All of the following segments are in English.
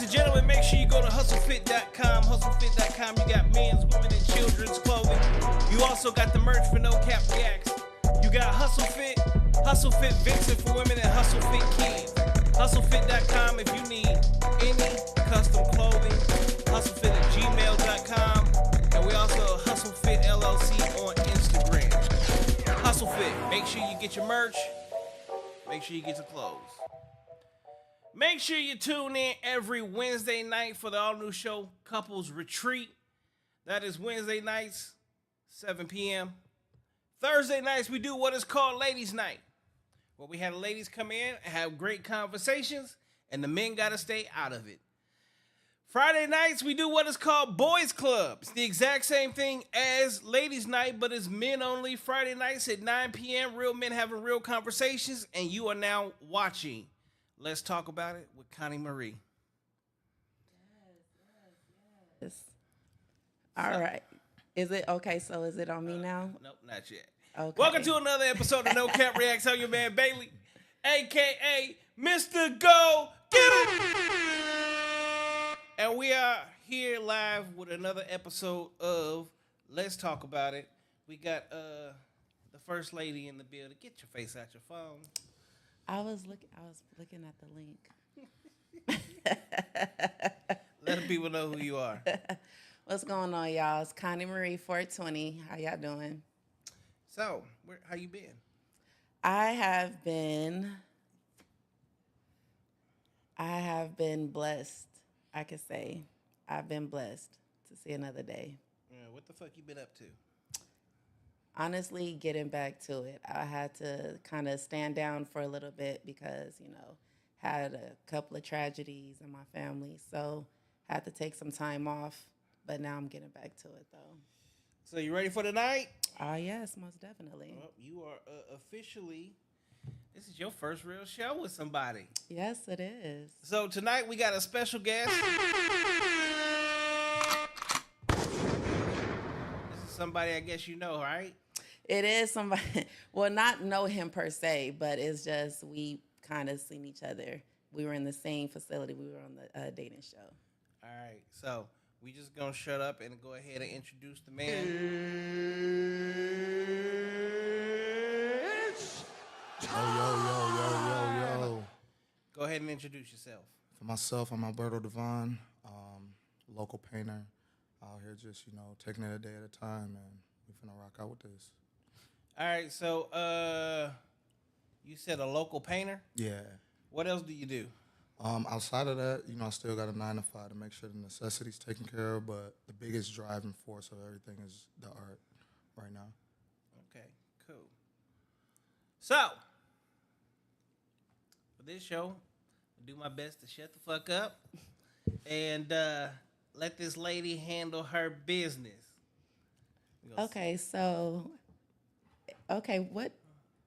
and gentlemen, make sure you go to hustlefit.com. Hustlefit.com, you got men's, women, and children's clothing. You also got the merch for nocappreacts. You got Hustlefit Vixen for women, and Hustlefit Kids. Hustlefit.com if you need any custom clothing. Hustlefit at gmail.com. And we also Hustlefit LLC on Instagram. Hustlefit, make sure you get your merch. Make sure you get your clothes. Make sure you tune in every Wednesday night for the all-new show, Couples Retreat. That is Wednesday nights, 7 p.m. Thursday nights, we do what is called Ladies Night, where we have the ladies come in and have great conversations, and the men got to stay out of it. Friday nights, we do what is called Boys Club. It's the exact same thing as Ladies Night, but it's men only. Friday nights at 9 p.m., real men having real conversations, and you are now watching Let's Talk About It with Connie Mariee. Yes. All right. Is it okay? So is it on me now? Nope, not yet. Okay. Welcome to another episode of No Cap Reacts. I'm your man Bailey, a.k.a. Mr. Go Get It! And we are here live with another episode of Let's Talk About It. We got the first lady in the building. Get your face out your phone. I was looking at the link. Let the people know who you are. What's going on, y'all? It's Connie Mariee 420. How y'all doing? So, how you been? I have been blessed. I could say I've been blessed to see another day. Yeah, what the fuck you been up to? Honestly, getting back to it. I had to kind of stand down for a little bit because, had a couple of tragedies in my family. So had to take some time off. But now I'm getting back to it, though. So you ready for tonight? Yes, most definitely. Well, you are officially, this is your first real show with somebody. Yes, it is. So tonight we got a special guest. This is somebody I guess you know, right? It is somebody, well, not know him per se, but it's just we kind of seen each other. We were in the same facility. We were on the dating show. All right, so we just gonna shut up and go ahead and introduce the man. Yo. Go ahead and introduce yourself. For myself, I'm Alberto Devon, local painter out here just, taking it a day at a time, and we're finna rock out with this. All right, so you said a local painter? Yeah. What else do you do? Outside of that, I still got a 9 to 5 to make sure the necessities taken care of, but the biggest driving force of everything is the art right now. Okay, cool. So, for this show, I'll do my best to shut the fuck up and let this lady handle her business.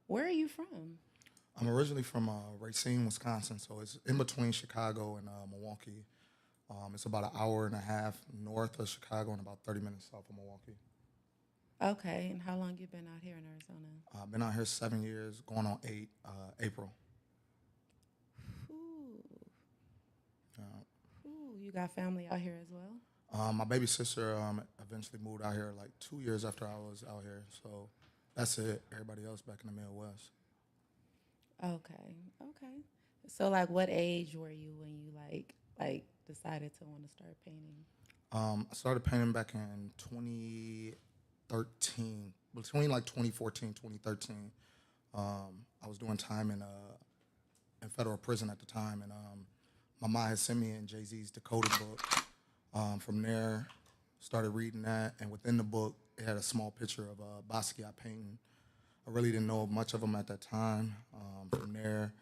Where are you from? I'm originally from Racine, Wisconsin, so it's in between Chicago and Milwaukee. It's about an hour and a half north of Chicago and about 30 minutes south of Milwaukee. Okay, and how long you been out here in Arizona? I've been out here 7 years, going on 8, April. You got family out here as well? My baby sister eventually moved out here like 2 years after I was out here, so that's it. Everybody else back in the Midwest. Okay. So, what age were you when you like decided to want to start painting? I started painting back in 2013, between 2014, 2013. I was doing time in federal prison at the time, and my mom had sent me in Jay-Z's Decoded book. From there, started reading that, and within the book, it had a small picture of Basquiat painting. I really didn't know much of him at that time. From there,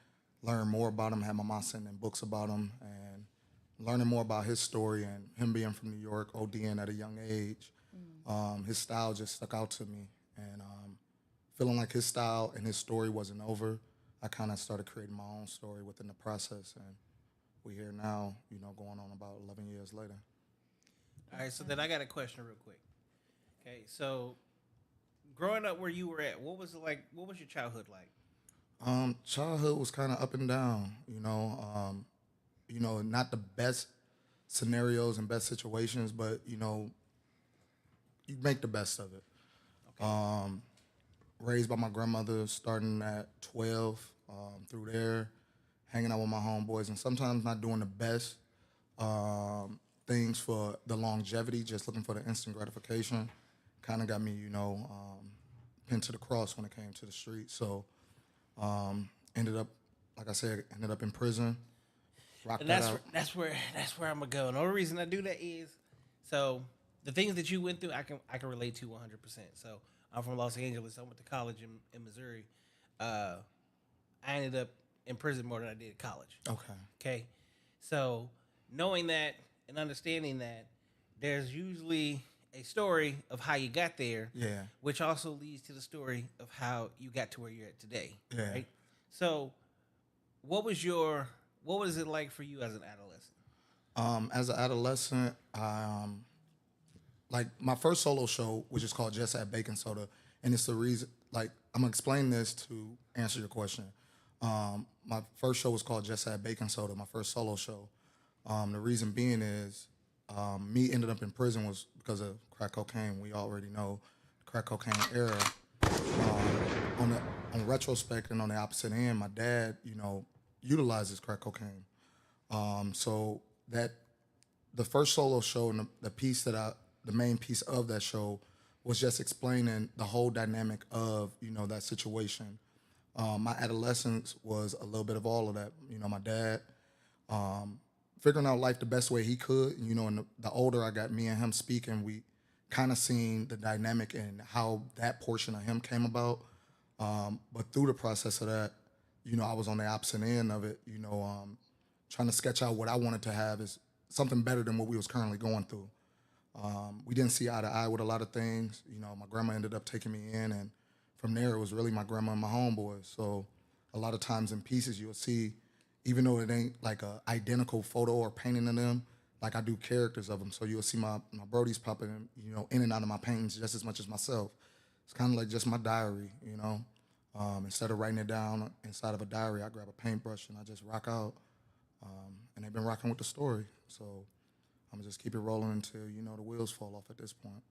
learned more about him, had my mom sending books about him, and learning more about his story and him being from New York, ODing at a young age. His style just stuck out to me, and feeling like his style and his story wasn't over, I kind of started creating my own story within the process, and we're here now, going on about 11 years later. All right, so then I got a question real quick. Okay, so growing up where you were at, what was it like? What was your childhood like? Childhood was kind of up and down, not the best scenarios and best situations, but you know, you make the best of it. Okay. Raised by my grandmother, starting at 12, through there, hanging out with my homeboys, and sometimes not doing the best things for the longevity, just looking for the instant gratification. Kind of got me, you know, pinned to the cross when it came to the street. So ended up, like I said, ended up in prison. Rocked And that out. that's where I'm gonna go. And the only reason I do that is so the things that you went through, I can relate to 100%. So I'm from Los Angeles. I went to college in Missouri. I ended up in prison more than I did at college. Okay. Okay, so knowing that and understanding that, there's usually a story of how you got there, Yeah. which also leads to the story of how you got to where you're at today. Yeah. Right. So, what was it like for you as an adolescent? As an adolescent, like my first solo show, which is called Just Add Baking Soda, and it's the reason. Like I'm gonna explain this to answer your question. My first show was called Just Add Baking Soda. My first solo show. The reason being is me ended up in prison was because of crack cocaine. We already know the crack cocaine era. On retrospect and on the opposite end, my dad, you know, utilizes crack cocaine. So that the first solo show and the main piece of that show was just explaining the whole dynamic of, you know, that situation. My adolescence was a little bit of all of that. You know, my dad figuring out life the best way he could. You know, and the older I got, me and him speaking, we kind of seen the dynamic and how that portion of him came about. But through the process of that, you know, I was on the opposite end of it. You know, trying to sketch out what I wanted to have is something better than what we was currently going through. We didn't see eye to eye with a lot of things. You know, my grandma ended up taking me in, and from there it was really my grandma and my homeboys. So a lot of times in pieces you'll see, even though it ain't like a identical photo or painting of them, like I do characters of them. So you'll see my brodies popping, you know, in and out of my paintings just as much as myself. It's kind of like just my diary, you know. Instead of writing it down inside of a diary, I grab a paintbrush and I just rock out. And they've been rocking with the story. So I'm gonna just keep it rolling until, you know, the wheels fall off at this point.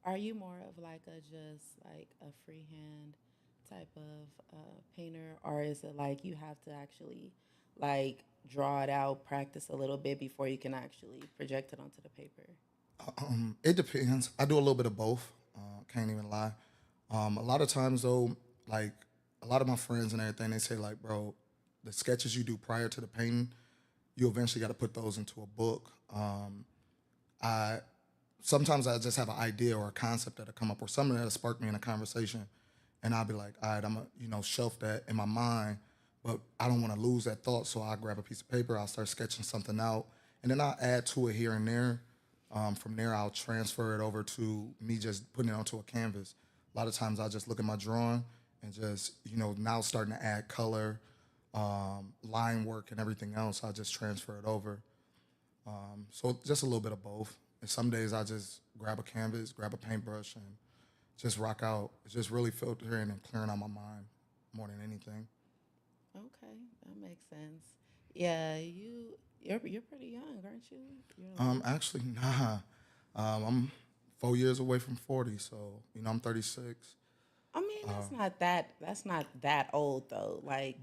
Are you more of like a freehand type of painter, or is it like you have to actually like draw it out, practice a little bit before you can actually project it onto the paper? It depends. I do a little bit of both. Can't even lie. A lot of times though, like a lot of my friends and everything, they say like, bro, the sketches you do prior to the painting, you eventually got to put those into a book. I sometimes I just have an idea or a concept that'll come up or something that'll spark me in a conversation, and I'll be like, all right, I'm gonna, you know, shelf that in my mind, but I don't want to lose that thought, so I grab a piece of paper, I'll start sketching something out, and then I'll add to it here and there. From there, I'll transfer it over to me just putting it onto a canvas. A lot of times I'll just look at my drawing and just, you know, now starting to add color, line work and everything else. I'll just transfer it over. So just a little bit of both. And some days I just grab a canvas, grab a paintbrush, and just rock out. It's just really filtering and clearing out my mind more than anything. Okay, that makes sense. Yeah, you're pretty young, aren't you? Actually, nah. I'm 4 years away from 40, so you know I'm 36. I mean, that's not that old though. Like,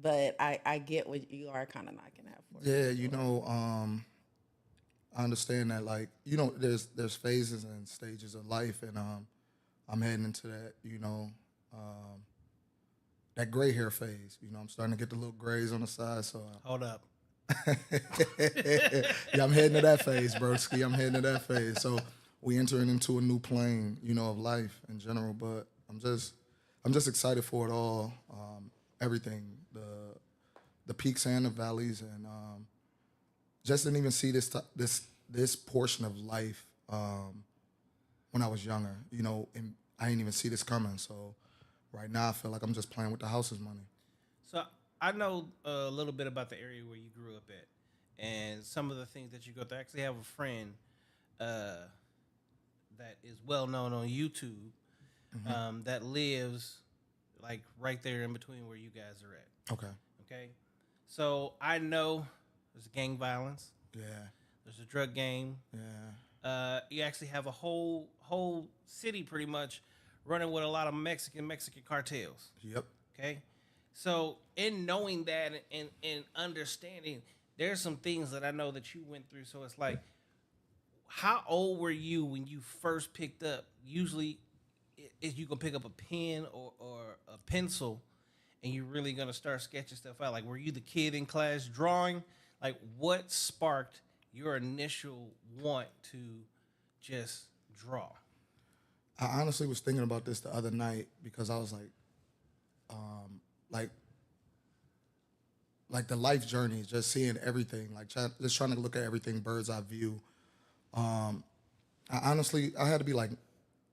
but I get what you are kind of knocking at for. Yeah, you know, I understand that. Like, you know, there's phases and stages of life, and I'm heading into that. You know, that gray hair phase. You know, I'm starting to get the little grays on the side. So Hold up. yeah, I'm heading to that phase, broski. I'm heading to that phase. So we entering into a new plane, you know, of life in general. But I'm just excited for it all. Everything, the peaks and the valleys, and just didn't even see this portion of life when I was younger. You know, and I didn't even see this coming. So right now, I feel like I'm just playing with the house's money. So I know a little bit about the area where you grew up at, and some of the things that you go through. I actually have a friend that is well known on YouTube that lives like right there in between where you guys are at. Okay. Okay, so I know there's gang violence. Yeah. There's a drug game. Yeah. You actually have a whole city pretty much running with a lot of Mexican cartels. Yep. Okay, so in knowing that and understanding, there's some things that I know that you went through. So it's like, how old were you when you first picked up? Usually, is you can pick up a pen or a pencil, and you're really gonna start sketching stuff out. Like, were you the kid in class drawing? Like, what sparked your initial want to just draw? I honestly was thinking about this the other night because I was like, like the life journey, just seeing everything, like just trying to look at everything bird's eye view. I had to be like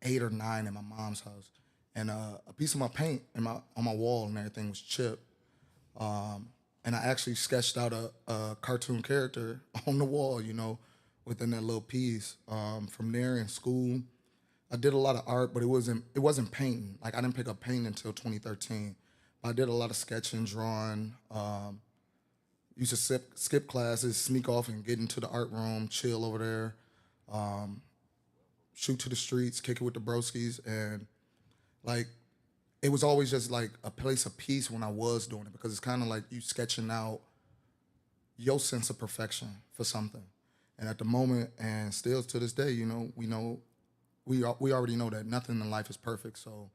8 or 9 in my mom's house, and a piece of my paint on my wall and everything was chipped. And I actually sketched out a cartoon character on the wall, within that little piece. From there in school, I did a lot of art, but it wasn't painting. Like, I didn't pick up painting until 2013. But I did a lot of sketching, drawing. Used to skip classes, sneak off and get into the art room, chill over there, shoot to the streets, kick it with the broskies, and like it was always just like a place of peace when I was doing it, because it's kind of like you sketching out your sense of perfection for something. And at the moment, and still to this day, we already know that nothing in life is perfect. So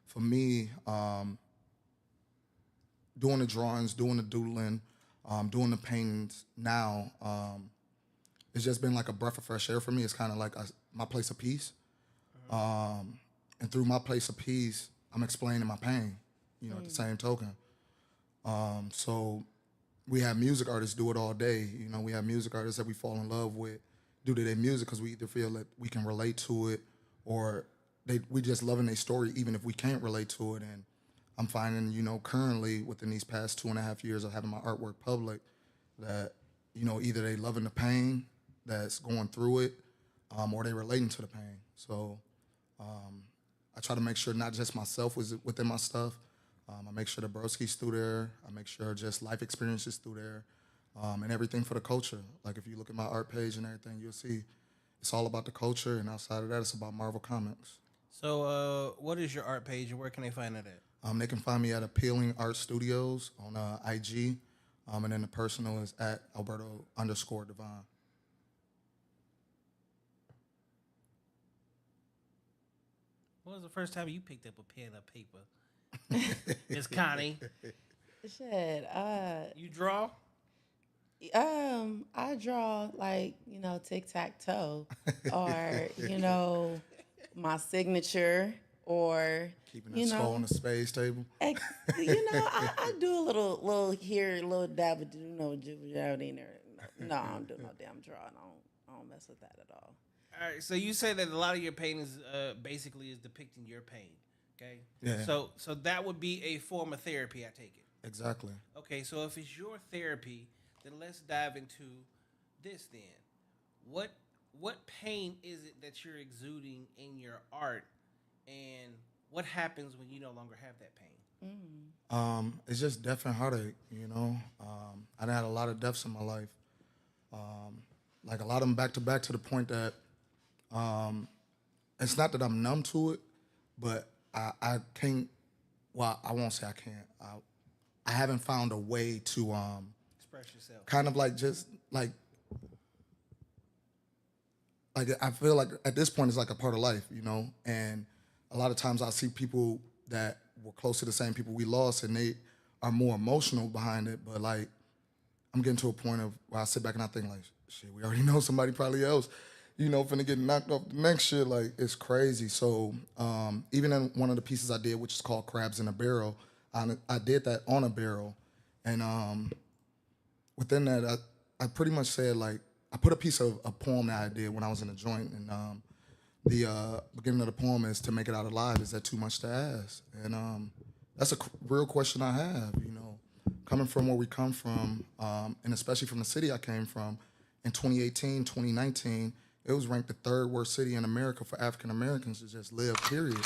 for me, doing the drawings, doing the doodling, doing the paintings now, it's just been like a breath of fresh air for me. It's kind of like my place of peace. And through my place of peace, I'm explaining my pain, at the same token. So we have music artists do it all day. We have music artists that we fall in love with due to their music because we either feel that we can relate to it, or we just loving their story even if we can't relate to it. And I'm finding, currently within these past 2.5 years of having my artwork public, that, either they loving the pain that's going through it, or they relating to the pain. So I try to make sure not just myself was within my stuff. I make sure the broski's through there. I make sure just life experiences through there, and everything for the culture. Like, if you look at my art page and everything, you'll see it's all about the culture, and outside of that, it's about Marvel Comics. So what is your art page, and where can they find it at? They can find me at Appealing Art Studios on IG, and then the personal is at Alberto_Devon. When was the first time you picked up a pen or paper? Miss Connie. Shit. You draw? I draw like, tic-tac-toe or, my signature, or keeping that skull on the space table. I do a little here, a little dab of out in there. No, I don't do no damn drawing. I don't mess with that at all. All right, so you say that a lot of your pain is basically is depicting your pain, okay? Yeah. So that would be a form of therapy, I take it. Exactly. Okay, so if it's your therapy, then let's dive into this then. What pain is it that you're exuding in your art, and what happens when you no longer have that pain? It's just death and heartache, I had a lot of deaths in my life. Like a lot of them back to back, to the point that it's not that I'm numb to it, but I can't, well, I won't say I can't. I haven't found a way to Express yourself. kind of like just like I feel like at this point it's like a part of life, and a lot of times I see people that were close to the same people we lost, and they are more emotional behind it, but like I'm getting to a point of where I sit back and I think like, shit, we already know somebody probably else, finna get knocked off the next shit. Like, it's crazy. So even in one of the pieces I did, which is called Crabs in a Barrel, I did that on a barrel. And within that, I pretty much said, like, I put a piece of a poem that I did when I was in a joint. And the beginning of the poem is, to make it out alive, is that too much to ask? And that's a real question I have, coming from where we come from, and especially from the city I came from. In 2018, 2019, it was ranked the 3rd worst city in America for African Americans to just live, period.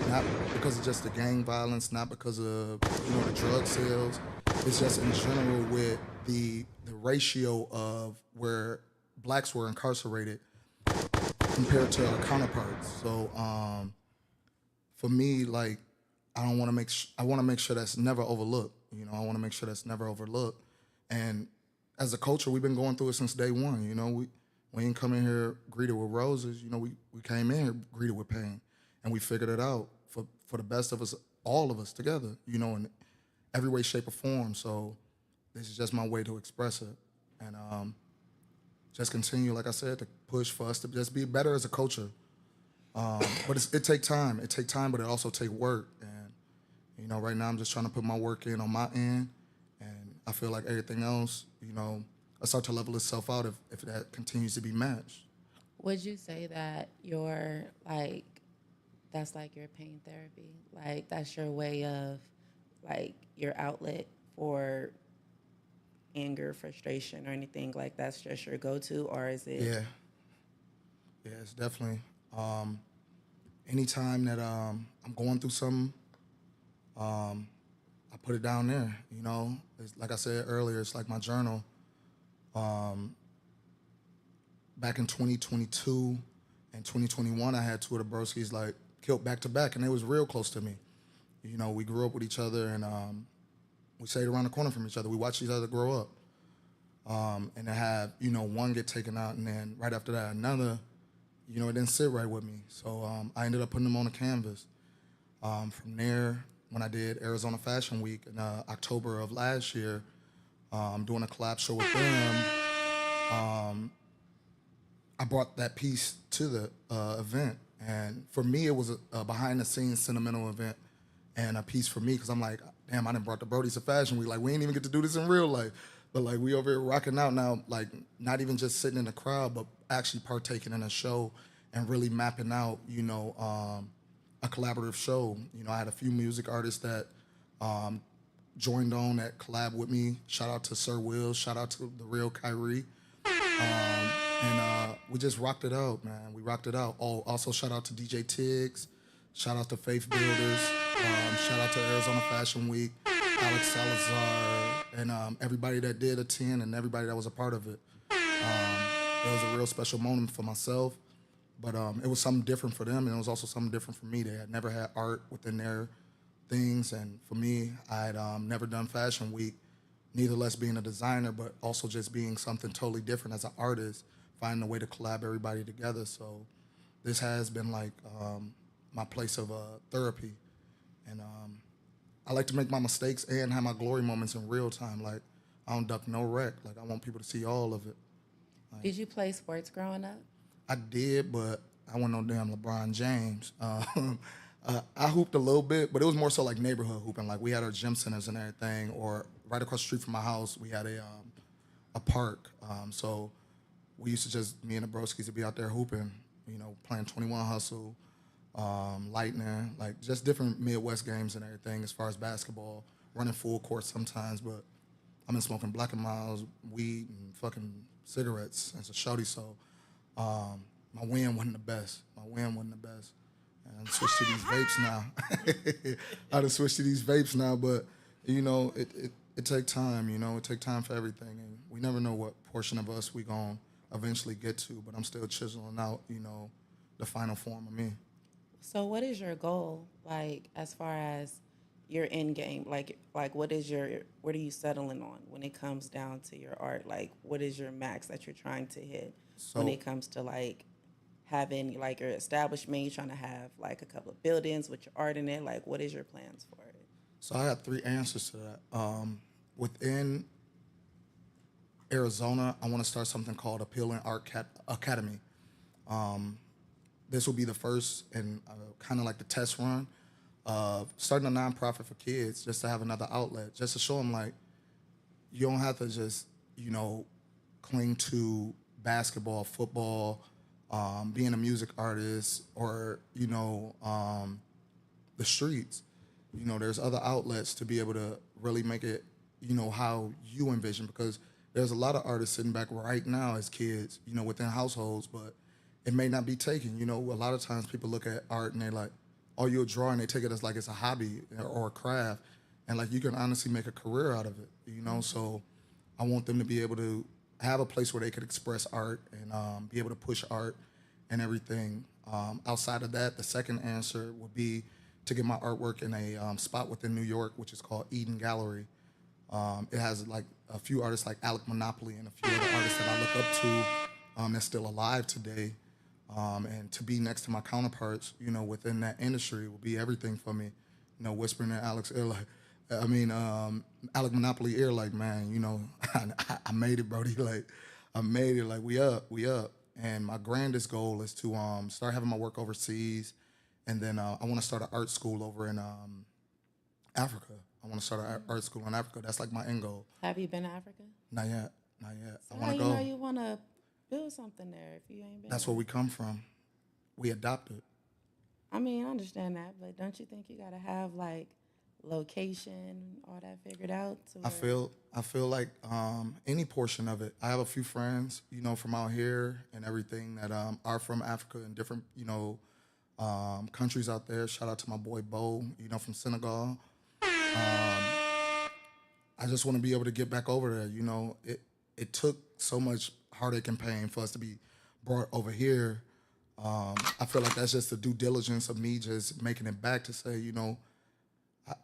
Not because of just the gang violence, not because of, the drug sales. It's just in general with the ratio of where blacks were incarcerated compared to our counterparts. So for me, like I don't want to I want to make sure that's never overlooked. You know, I want to make sure that's never overlooked. And as a culture, we've been going through it since day one. You know, we ain't come in here greeted with roses. You know, we came in here greeted with pain, and we figured it out for the best of us, all of us together. You know, in every way, shape, or form. So this is just my way to express it, and just continue, like I said, to push for us to just be better as a culture. But it take time. It take time, but it also take work. And you know, right now I'm just trying to put my work in on my end, and I feel like everything else, you know, I start to level itself out if that continues to be matched. Would you say that your like that's like your pain therapy? Like that's your way of like your outlet for anger, frustration, or anything like that's just your go-to, or is it? Yeah, it's definitely. Anytime that I'm going through something, I put it down there. You know, it's, like I said earlier, it's like my journal. Back in 2022 and 2021, I had two of the broskies like killed back to back, and they was real close to me. You know, we grew up with each other, and we stayed around the corner from each other. We watched each other grow up. And to have, you know, one get taken out, and then right after that, another, you know, it didn't sit right with me. So I ended up putting them on a canvas. From there, when I did Arizona Fashion Week in October of last year, doing a collab show with them, I brought that piece to the event. And for me, it was a behind-the-scenes sentimental event and a piece for me, because I'm like, damn, I done brought the Brodies to Fashion Week. Like, we ain't even get to do this in real life. But, like, we over here rocking out now, like, not even just sitting in the crowd, but actually partaking in a show and really mapping out, you know, a collaborative show. You know, I had a few music artists that joined on that collab with me. Shout out to Sir Will. Shout out to the real Kyrie. And we just rocked it out, man. We rocked it out. Oh, also shout out to DJ Tiggs. Shout out to Faith Builders. Shout out to Arizona Fashion Week. Alex Salazar, and everybody that did attend and everybody that was a part of it. It was a real special moment for myself, but it was something different for them, and it was also something different for me. They had never had art within their things, and for me, I had never done Fashion Week, neither less being a designer, but also just being something totally different as an artist, finding a way to collab everybody together. So this has been like my place of therapy, and I like to make my mistakes and have my glory moments in real time. Like, I don't duck no wreck. Like, I want people to see all of it. Like, Did you play sports growing up? I did, but I wasn't no damn LeBron James. I hooped a little bit, but it was more so like neighborhood hooping. Like, we had our gym centers and everything, or right across the street from my house, we had a park. So we used to just, me and the broskies would be out there hooping, you know, playing 21 Hustle, Lightning, like just different Midwest games and everything as far as basketball, running full court sometimes, but I've been smoking Black and Miles, weed, and fucking cigarettes as a shorty, so my win wasn't the best. And I switched to these vapes now. I done switched to these vapes now, but, you know, it take time, you know, it take time for everything, and we never know what portion of us we gonna eventually get to, but I'm still chiseling out, you know, the final form of me. So what is your goal, like, as far as your end game? Like what are you settling on when it comes down to your art? Like, what is your max that you're trying to hit when it comes to, like, having, like, your establishment? You're trying to have, like, a couple of buildings with your art in it? Like, what is your plans for it? So I got 3 answers to that. Within Arizona, I want to start something called Appealing Art Academy. This will be the first and kind of like the test run of starting a nonprofit for kids, just to have another outlet, just to show them, like, you don't have to just, you know, cling to basketball, football, being a music artist, or, you know, the streets. You know, there's other outlets to be able to really make it, you know, how you envision, because there's a lot of artists sitting back right now as kids, you know, within households, but it may not be taken. You know, a lot of times people look at art and they're like, oh, you're drawing, they take it as like it's a hobby or a craft. and like you can honestly make a career out of it, you know. So I want them to be able to have a place where they could express art and be able to push art and everything. Outside of that, the second answer would be to get my artwork in a spot within New York, which is called Eden Gallery. It has like a few artists like Alec Monopoly and a few other artists that I look up to that's still alive today. And to be next to my counterparts, you know, within that industry will be everything for me. You know, whispering in Alec's ear like, Alec Monopoly ear like, man, you know, I made it, Brody. Like, I made it. Like, we up. And my grandest goal is to start having my work overseas, and then I want to start an art school over in Africa. I want to start an art school in Africa. That's like my end goal. Have you been to Africa? Not yet. So I want to how go. you know you want to build something there if you ain't been? That's where we come from. We adopted. I mean, I understand that, but don't you think you got to have like location, all that figured out? I feel like any portion of it. I have a few friends, you know, from out here and everything that are from Africa and different, you know, countries out there. Shout out to my boy Bo, you know, from Senegal. I just want to be able to get back over there. You know, it took so much heartache and pain for us to be brought over here. I feel like that's just the due diligence of me just making it back to say, you know,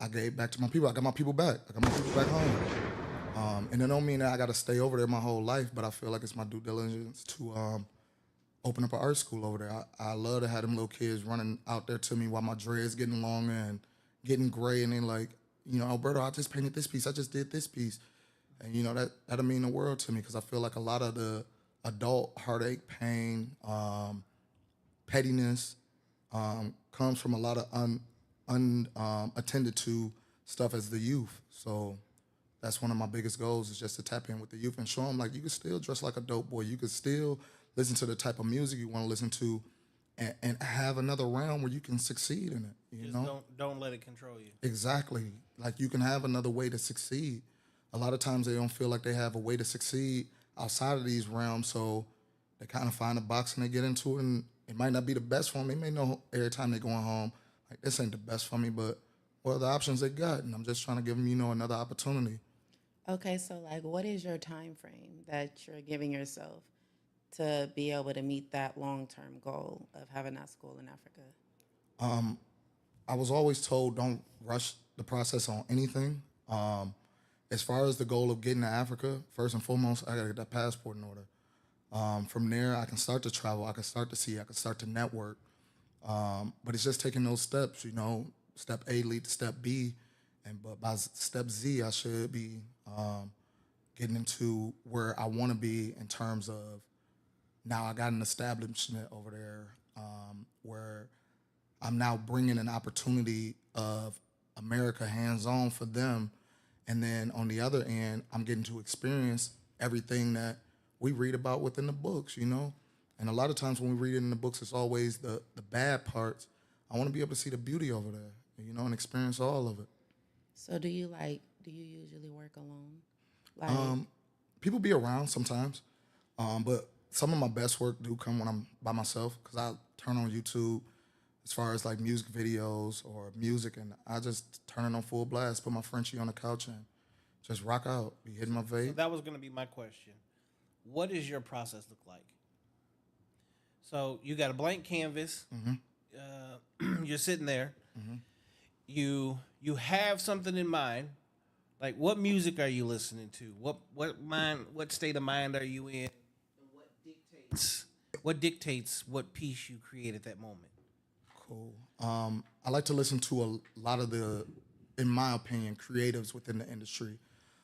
I gave back to my people. I got my people back. I got my people back home. And it don't mean that I got to stay over there my whole life, but I feel like it's my due diligence to open up an art school over there. I love to have them little kids running out there to me while my dreads getting longer and getting gray, and they like, you know, Alberto, I just painted this piece. I just did this piece. And, you know, that'll mean the world to me because I feel like a lot of the adult heartache, pain, pettiness comes from a lot of unattended to stuff as the youth. So that's one of my biggest goals is just to tap in with the youth and show them like you can still dress like a dope boy. You can still listen to the type of music you want to listen to and have another realm where you can succeed in it. You know? Don't let it control you. Exactly. Like you can have another way to succeed. A lot of times they don't feel like they have a way to succeed outside of these realms, so they kind of find a box and they get into it, and it might not be the best for them. They may know every time they're going home, like, this ain't the best for me, but what are the options they got? And I'm just trying to give them, you know, another opportunity. Okay, so like, what is your time frame that you're giving yourself to be able to meet that long-term goal of having that school in Africa? I was always told don't rush the process on anything. As far as the goal of getting to Africa, first and foremost, I got to get that passport in order. From there, I can start to travel. I can start to see. I can start to network. But it's just taking those steps, you know. Step A lead to step B. But by step Z, I should be getting into where I want to be in terms of now I got an establishment over there where I'm now bringing an opportunity of America hands-on for them. And then on the other end, I'm getting to experience everything that we read about within the books, you know? And a lot of times when we read it in the books, it's always the bad parts. I want to be able to see the beauty over there, you know, and experience all of it. So do you usually work alone? Like, People be around sometimes, but some of my best work do come when I'm by myself because I turn on YouTube as far as like music videos or music, and I just turn it on full blast, put my Frenchie on the couch and just rock out, be hitting my vape. So that was going to be my question. What does your process look like? So you got a blank canvas. Mm-hmm. You're sitting there. Mm-hmm. You have something in mind. Like, what music are you listening to? What state of mind are you in? What dictates what piece you create at that moment? Cool. I like to listen to a lot of the, in my opinion, creatives within the industry.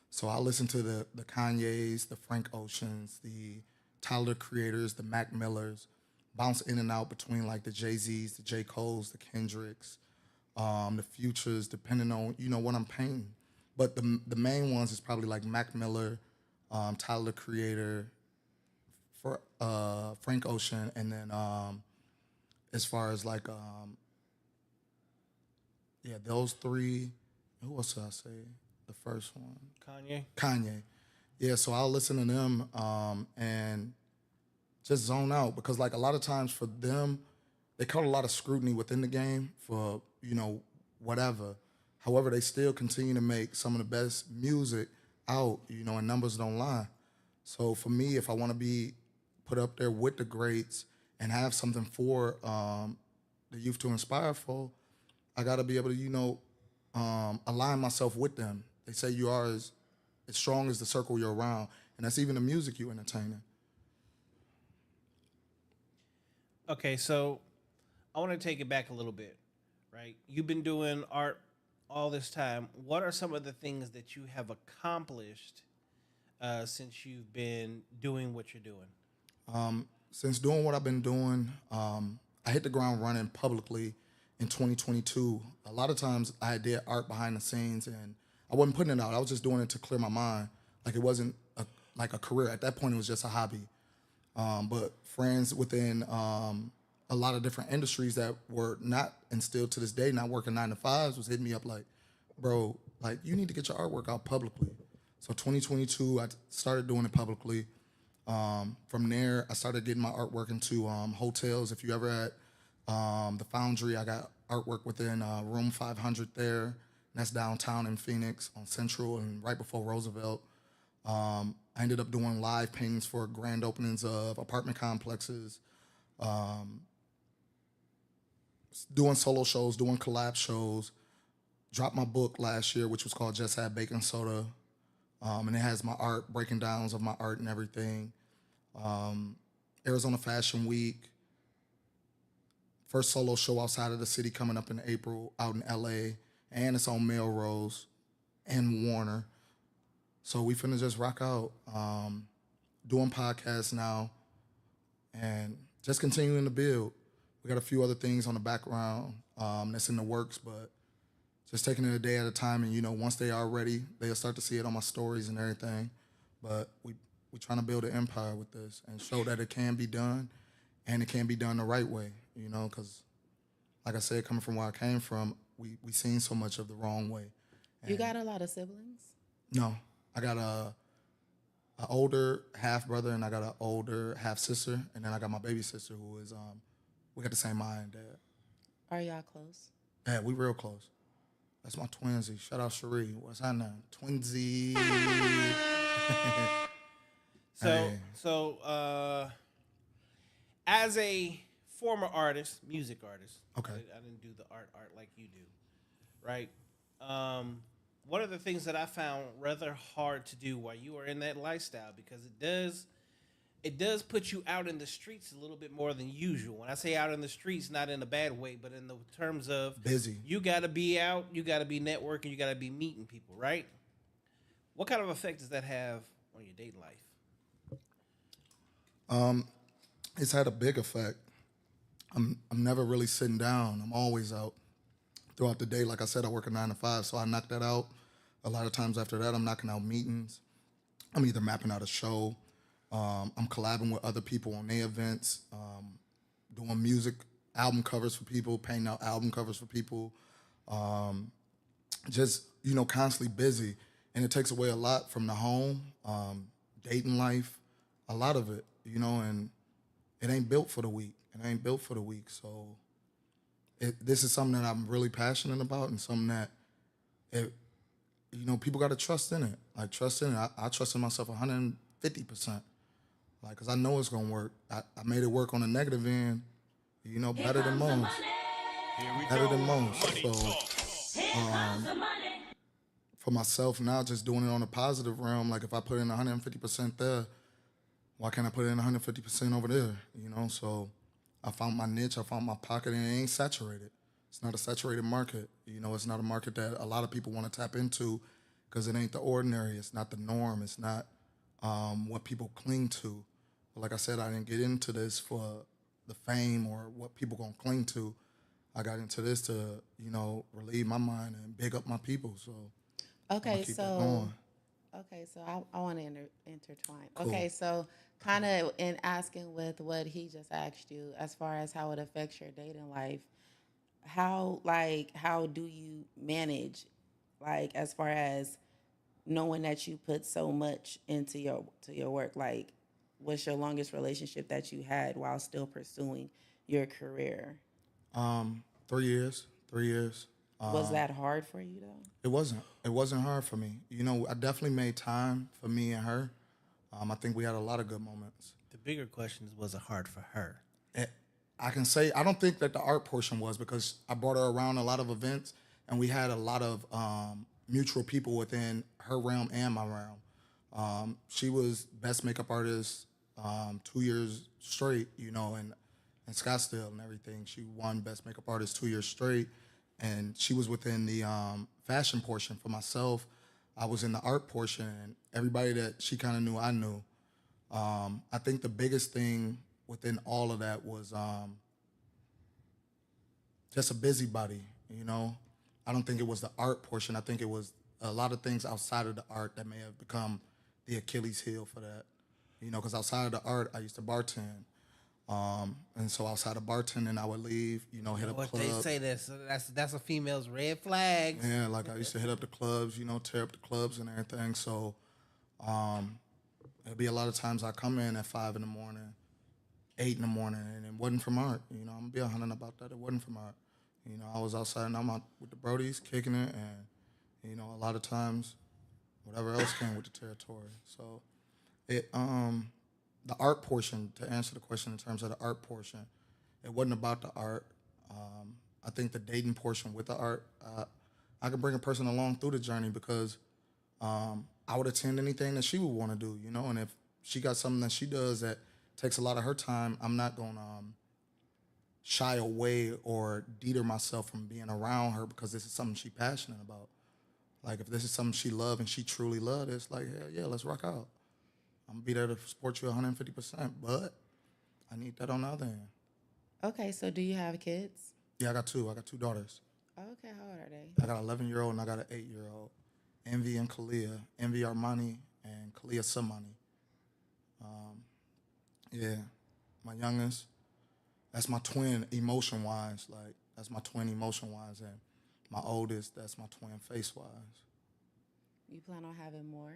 So I listen to the Kanyes, the Frank Oceans, the Tyler Creators, the Mac Millers, bounce in and out between like the Jay-Z's, the J. Cole's, the Kendricks, the Futures, depending on, you know, what I'm painting. But the main ones is probably like Mac Miller, Tyler Creator, Frank Ocean, and then as far as like, those three. Who else did I say? The first one. Kanye. Yeah, so I'll listen to them and just zone out because like a lot of times for them, they caught a lot of scrutiny within the game for, you know, whatever, However, they still continue to make some of the best music out, and numbers don't lie. So for me, if I want to be put up there with the greats and have something for the youth to inspire for, I got to be able to, align myself with them. They say you are as strong as the circle you're around, and that's even the music you entertaining. Okay, so I want to take it back a little bit, right? You've been doing art all this time. What are some of the things that you have accomplished since you've been doing what you're doing? Since doing what I've been doing, I hit the ground running publicly in 2022. A lot of times I did art behind the scenes and I wasn't putting it out. I was just doing it to clear my mind. Like it wasn't like a career. At that point, it was just a hobby. But friends within a lot of different industries that were not, and still to this day, not working 9 to 5s was hitting me up like, bro, like you need to get your artwork out publicly. So 2022, I started doing it publicly. From there, I started getting my artwork into hotels. If you ever at the Foundry, I got artwork within room 500 there. That's downtown in Phoenix on Central and right before Roosevelt. I ended up doing live paintings for grand openings of apartment complexes, doing solo shows, doing collab shows. Dropped my book last year, which was called Just Had Baking Soda. And it has my art, breaking downs of my art and everything. Arizona Fashion Week. First solo show outside of the city coming up in April out in LA. And it's on Melrose and Warner. So we finna just rock out. Doing podcasts now. And just continuing to build. We got a few other things on the background that's in the works, but just taking it a day at a time. And, once they are ready, they'll start to see it on my stories and everything. But we're trying to build an empire with this and show that it can be done and it can be done the right way, because, like I said, coming from where I came from, we seen so much of the wrong way. And you got a lot of siblings? No. I got an older half-brother and I got an older half-sister. And then I got my baby sister who is, we got the same mom and dad. Are y'all close? Yeah, we real close. That's my twinsy. Shout out Cherie. What's her name? Twinsy. So, as a former artist, music artist, okay, I didn't do the art like you do, right? One of the things that I found rather hard to do while you were in that lifestyle, because it does put you out in the streets a little bit more than usual. When I say out in the streets, not in a bad way, but in the terms of busy. You got to be out, you got to be networking, you got to be meeting people, right? What kind of effect does that have on your dating life? It's had a big effect. I'm never really sitting down. I'm always out throughout the day. Like I said, I work a 9 to 5, so I knock that out. A lot of times after that, I'm knocking out meetings. I'm either mapping out a show. I'm collabing with other people on their events, doing music, album covers for people, painting out album covers for people. Just, constantly busy. And it takes away a lot from the home, dating life, a lot of it, and it ain't built for the week. It ain't built for the week. So this is something that I'm really passionate about and something that, people got to trust in it. Like, trust in it. I trust in myself 150%. Like, because I know it's going to work. I made it work on the negative end, better than most. Better than most. So, for myself now, just doing it on a positive realm, like if I put in 150% there, why can't I put in 150% over there? So I found my niche, I found my pocket, and it ain't saturated. It's not a saturated market. It's not a market that a lot of people want to tap into because it ain't the ordinary. It's not the norm. It's not what people cling to. But like I said, I didn't get into this for the fame or what people gonna cling to. I got into this to, relieve my mind and big up my people. So okay, so I want to intertwine. Cool. Okay, so kind of in asking with what he just asked you, as far as how it affects your dating life, how do you manage, like, as far as knowing that you put so much into your work? Like, what's your longest relationship that you had while still pursuing your career? 3 years. 3 years. Was that hard for you though? It wasn't. It wasn't hard for me. You know, I definitely made time for me and her. I think we had a lot of good moments. The bigger question is, was it hard for her? It, I can say I don't think that the art portion was, because I brought her around a lot of events and we had a lot of mutual people within her realm and my realm. She was best makeup artist 2 years straight, you know, in Scottsdale and everything. She won best makeup artist 2 years straight, and she was within the fashion portion. For myself, I was in the art portion, and everybody that she kind of knew, I knew. I think the biggest thing within all of that was just a busybody, you know. I don't think it was the art portion. I think it was a lot of things outside of the art that may have become the Achilles heel for that. You know, because outside of the art, I used to bartend. And so outside of bartending, I would leave, you know, hit up What clubs. they say that's a female's red flags. Yeah, like I used to hit up the clubs, you know, tear up the clubs and everything. So it'd be a lot of times I come in at 5 in the morning, 8 in the morning, and it wasn't from art. You know, I'm gonna be 100 about that. It wasn't from art. You know, I was outside and I'm out with the Brodies kicking it, and you know, a lot of times, whatever else came with the territory. So it the art portion, to answer the question in terms of the art portion, it wasn't about the art. I think the dating portion with the art, I could bring a person along through the journey, because I would attend anything that she would want to do, you know, and if she got something that she does that takes a lot of her time, I'm not going to shy away or deter myself from being around her, because this is something she's passionate about. Like, if this is something she loves and she truly loves, it's like, hell yeah, let's rock out. I'm going to be there to support you 150%, but I need that on the other end. Okay, so do you have kids? Yeah, I got two. I got two daughters. Okay, how old are they? I got an 11-year-old and I got an 8-year-old. Envy and Kalia. Envy Armani and Kalia Samani. Yeah, my youngest, that's my twin emotion-wise. Like, that's my twin emotion-wise. And my oldest, that's my twin face-wise. You plan on having more?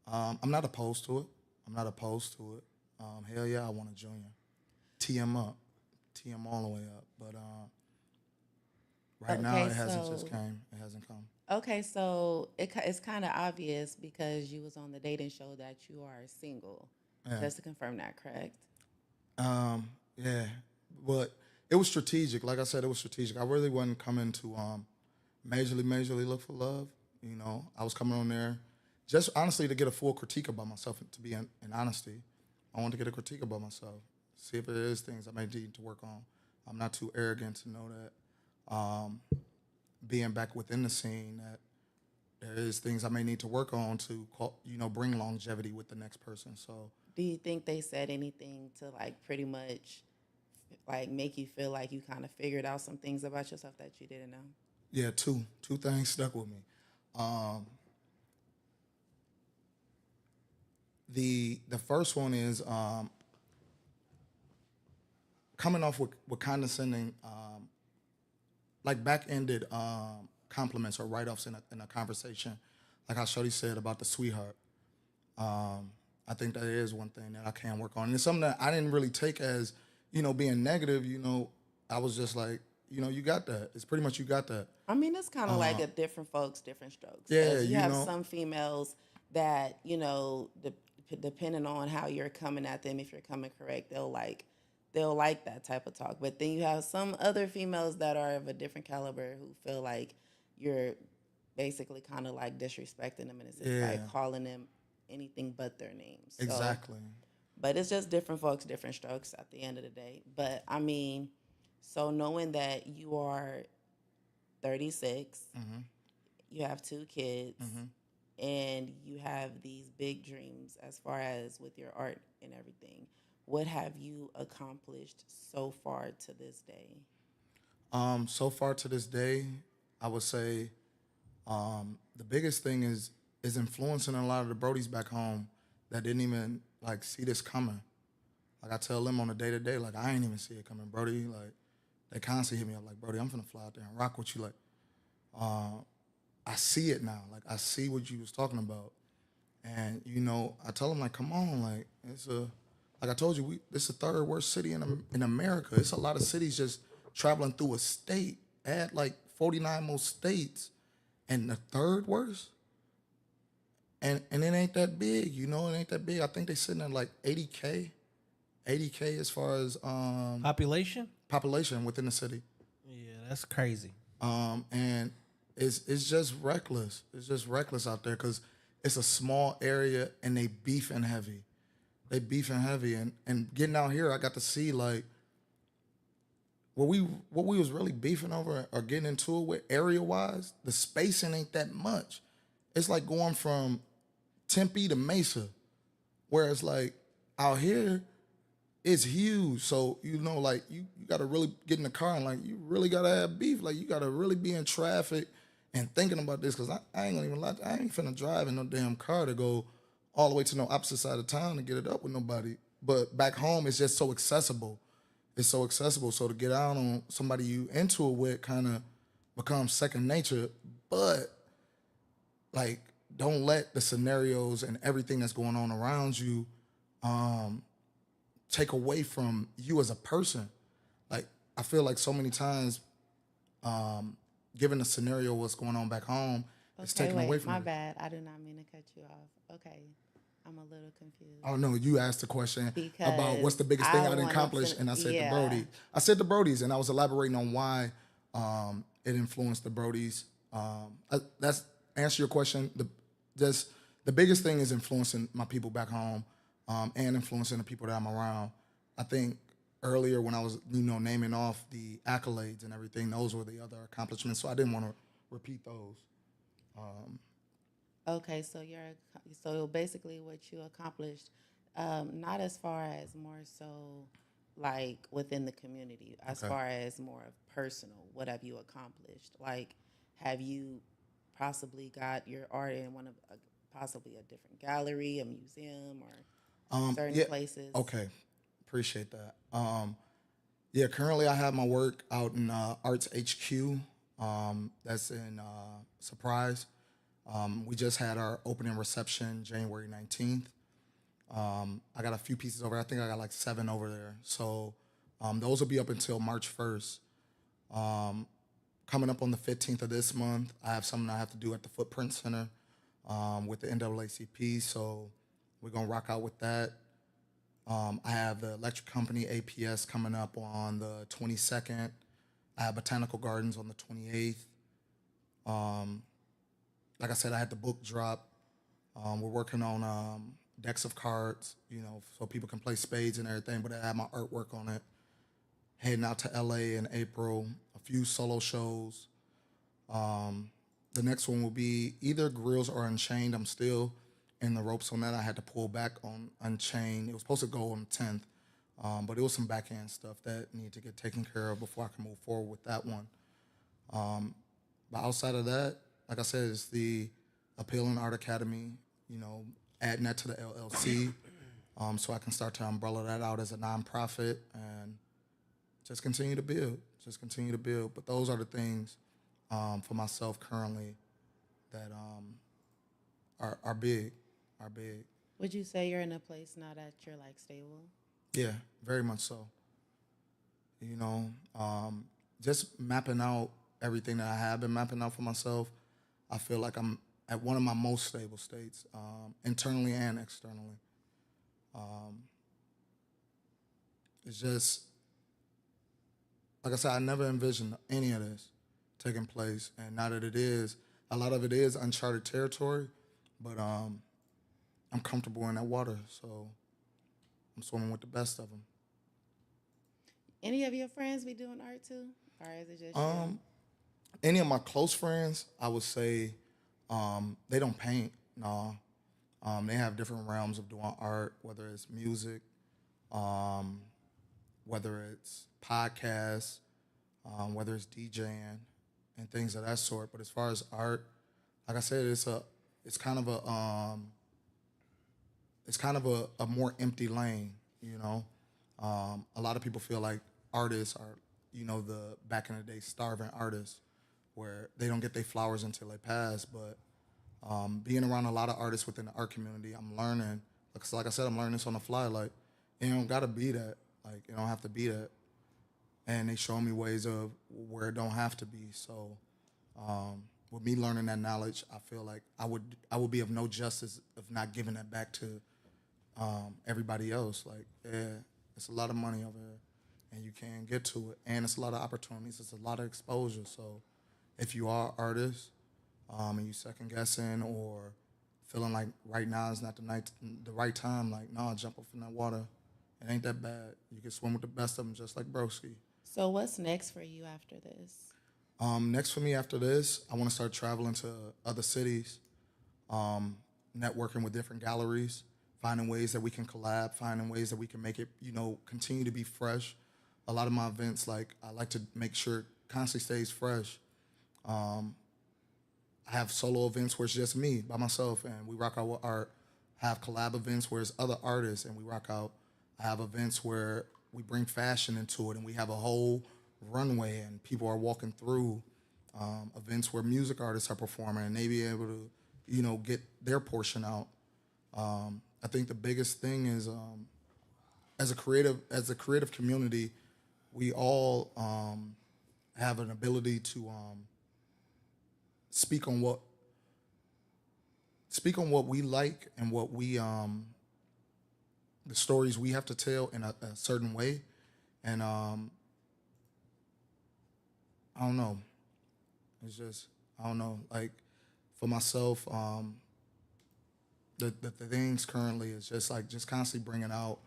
I'm not opposed to it. Hell yeah, I want a junior. Tee him up. Tee him all the way up. But right now, it hasn't just came. It hasn't come. Okay, so it's kind of obvious because you was on the dating show that you are single. Yeah. Just to confirm that, correct? Yeah, but it was strategic. Like I said, it was strategic. I really wasn't coming to majorly look for love. You know, I was coming on there just honestly to get a full critique about myself, and to be in honesty. I wanted to get a critique about myself, see if there is things I may need to work on. I'm not too arrogant to know that being back within the scene, that there is things I may need to work on to, you know, bring longevity with the next person. So, do you think they said anything to like pretty much like make you feel like you kind of figured out some things about yourself that you didn't know? Yeah, two things stuck with me. The first one is coming off with condescending, like back-ended compliments or write-offs in a conversation, like how Shorty said about the sweetheart. I think that is one thing that I can work on. And it's something that I didn't really take as, you know, being negative. You know, I was just like, you know, you got that. It's pretty much you got that. I mean, it's kind of like a different folks, different strokes. Yeah, you have know, some females that, you know, depending on how you're coming at them, if you're coming correct, they'll like that type of talk. But then you have some other females that are of a different caliber who feel like you're basically kind of like disrespecting them, and it's like calling them anything but their names. So, exactly. But it's just different folks, different strokes at the end of the day. But I mean, so knowing that you are 36, you have 2 kids, and you have these big dreams as far as with your art and everything, what have you accomplished so far to this day? So far to this day, I would say the biggest thing is influencing a lot of the Brodies back home that didn't even like see this coming. Like I tell them on a day-to-day, like I ain't even see it coming, Brody. Like they constantly hit me up like, Brody, I'm finna fly out there and rock with you. Like I see it now. Like I see what you was talking about. And you know, I tell them like, come on, like like I told you, this is the 3rd worst city in America. It's a lot of cities just traveling through a state. Add like 49 most states, and the third worst. And it ain't that big, you know. It ain't that big. I think they sitting at like 80K as far as Population? population within the city. Yeah, that's crazy. And it's just reckless. It's just reckless out there because it's a small area and they beefing heavy. They beefing heavy, and getting out here, I got to see like what we was really beefing over or getting into it with area wise. The spacing ain't that much. It's like going from Tempe to Mesa, whereas like out here, it's huge. So you know, like you got to really get in the car and like you really got to have beef. Like you got to really be in traffic and thinking about this because I ain't gonna even lie. I ain't finna drive in no damn car to go all the way to no opposite side of town to get it up with nobody. But back home, it's just so accessible. It's so accessible. So to get out on somebody you into it with kind of becomes second nature. But like, don't let the scenarios and everything that's going on around you take away from you as a person. Like, I feel like so many times, given the scenario what's going on back home, it's taken away from my me. bad. I did not mean to cut you off. Okay. I'm a little confused. Oh no, you asked the question Because about what's the biggest thing I didn't wanted accomplish, to- and I said yeah. the Brody. I said the Brodies, and I was elaborating on why it influenced the Brodies. That's answer your question. The biggest thing is influencing my people back home, and influencing the people that I'm around. I think earlier when I was naming off the accolades and everything, those were the other accomplishments. So I didn't want to repeat those. Okay, so basically what you accomplished, not as far as more so like within the community, as far as more of personal, what have you accomplished? Like, have you possibly got your art in one of possibly a different gallery, a museum, or certain places? Okay, appreciate that. Yeah, currently I have my work out in Arts HQ. That's in Surprise. We just had our opening reception January 19th. I got a few pieces over there. I think I got like 7 over there. So those will be up until March 1st. Coming up on the 15th of this month, I have something I have to do at the Footprint Center with the NAACP. So we're going to rock out with that. I have the electric company APS coming up on the 22nd. I have Botanical Gardens on the 28th. Like I said, I had the book drop. We're working on decks of cards, so people can play spades and everything, but I have my artwork on it. Heading out to LA in April, a few solo shows. The next one will be either Grills or Unchained. I'm still in the ropes on that. I had to pull back on Unchained. It was supposed to go on the 10th, but it was some backhand stuff that needed to get taken care of before I can move forward with that one. But outside of that, like I said, it's the Appealing Art Academy, adding that to the LLC, so I can start to umbrella that out as a nonprofit and just continue to build. But those are the things for myself currently that are big. Would you say you're in a place now that you're like stable? Yeah, very much so. Just mapping out everything that I have been mapping out for myself. I feel like I'm at one of my most stable states, internally and externally. It's just, like I said, I never envisioned any of this taking place. And now that it is, a lot of it is uncharted territory, but I'm comfortable in that water, so I'm swimming with the best of them. Any of your friends be doing art too? Or is it just you? Any of my close friends, I would say, they don't paint. No, they have different realms of doing art, whether it's music, whether it's podcasts, whether it's DJing, and things of that sort. But as far as art, like I said, it's kind of a more empty lane. A lot of people feel like artists are, the back in the day starving artists, where they don't get their flowers until they pass. But being around a lot of artists within the art community, I'm learning. Like I said, I'm learning this on the fly. Like, it don't gotta be that. Like, it don't have to be that. and they show me ways of where it don't have to be. So with me learning that knowledge, I feel like I would be of no justice of not giving that back to everybody else. Like, yeah, it's a lot of money over here, and you can't get to it, and it's a lot of opportunities. It's a lot of exposure. So if you are artists and you second guessing or feeling like right now is not the right time, like, no, jump off in that water. It ain't that bad. You can swim with the best of them, just like Broski. So what's next for you after this? Next for me after this, I want to start traveling to other cities, networking with different galleries, finding ways that we can collab, finding ways that we can make it, continue to be fresh. A lot of my events, like, I like to make sure it constantly stays fresh. I have solo events where it's just me by myself and we rock out with art. I have collab events where it's other artists and we rock out. I have events where we bring fashion into it and we have a whole runway and people are walking through. Events where music artists are performing and they be able to, get their portion out. I think the biggest thing is as a creative community, we all have an ability to speak on what we like and what we the stories we have to tell in a certain way, and I don't know. It's just I don't know. Like for myself, the things currently is just constantly bringing out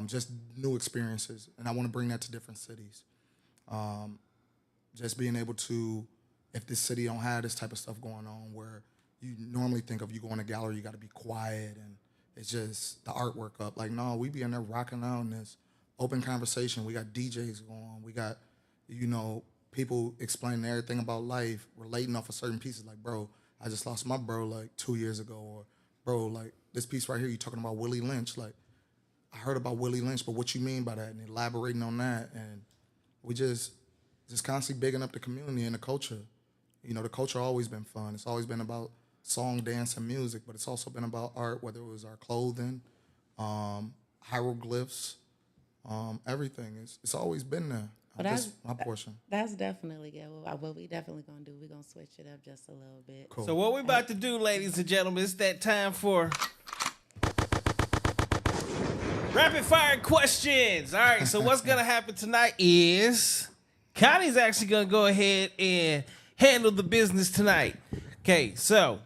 just new experiences, and I want to bring that to different cities. Just being able to, if this city don't have this type of stuff going on, where you normally think of you go in a gallery, you got to be quiet and it's just the artwork up. Like, no, we be in there rocking out in this open conversation. We got DJs going. We got, people explaining everything about life, relating off of certain pieces. Like, bro, I just lost my bro like 2 years ago. Or, bro, like this piece right here, you talking about Willie Lynch. Like, I heard about Willie Lynch, but what you mean by that? And elaborating on that. And we just constantly bigging up the community and the culture. The culture always been fun. It's always been about song, dance, and music, but it's also been about art, whether it was our clothing, hieroglyphs, everything. It's always been there. That's my portion. That's definitely good. What we definitely going to do, we're going to switch it up just a little bit. Cool. So what we're about to do, ladies and gentlemen, it's that time for rapid fire questions. All right, so what's going to happen tonight is Connie's actually going to go ahead and handle the business tonight. Okay, so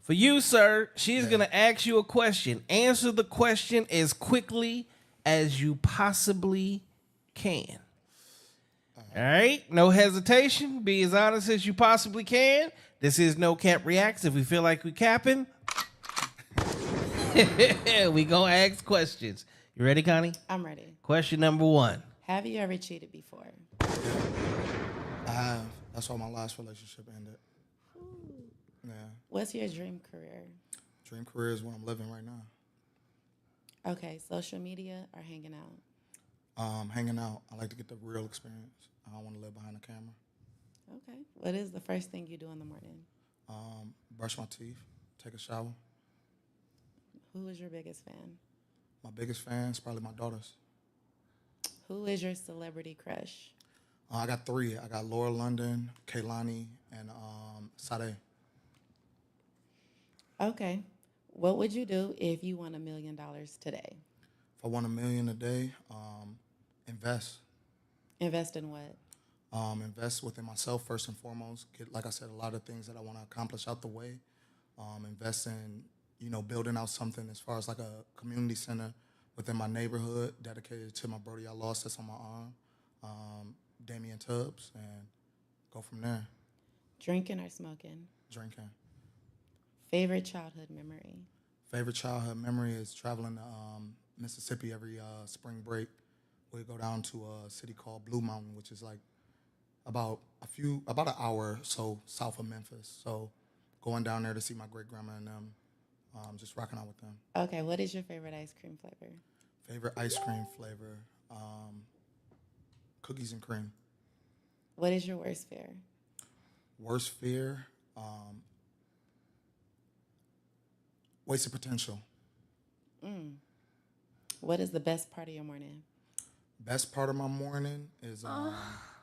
for you, sir, she's going to ask you a question. Answer the question as quickly as you possibly can. All right, no hesitation. Be as honest as you possibly can. This is No Cap Reacts. If we feel like we capping, we going to ask questions. You ready, Connie? I'm ready. Question number 1. Have you ever cheated before? I have. That's why my last relationship ended. Ooh. Yeah. What's your dream career? Dream career is what I'm living right now. Okay, social media or hanging out? Hanging out. I like to get the real experience. I don't want to live behind the camera. Okay. What is the first thing you do in the morning? Brush my teeth, take a shower. Who is your biggest fan? My biggest fan is probably my daughters. Who is your celebrity crush? I got 3. I got Laura London, Kaylani, and Sade. Okay. What would you do if you won $1 million today? If I won $1 million a day, invest. Invest in what? Invest within myself first and foremost. Get, like I said, a lot of things that I want to accomplish out the way. Invest in, building out something as far as like a community center within my neighborhood dedicated to my brody I lost that's on my arm, Damian Tubbs, and go from there. Drinking or smoking? Drinking. Favorite childhood memory? Favorite childhood memory is traveling to Mississippi every spring break. We go down to a city called Blue Mountain, which is like about an hour or so south of Memphis. So going down there to see my great grandma and them, just rocking out with them. Okay, what is your favorite ice cream flavor? Favorite ice cream flavor, cookies and cream. What is your worst fear? Worst fear, wasted potential. What is the best part of your morning? Best part of my morning is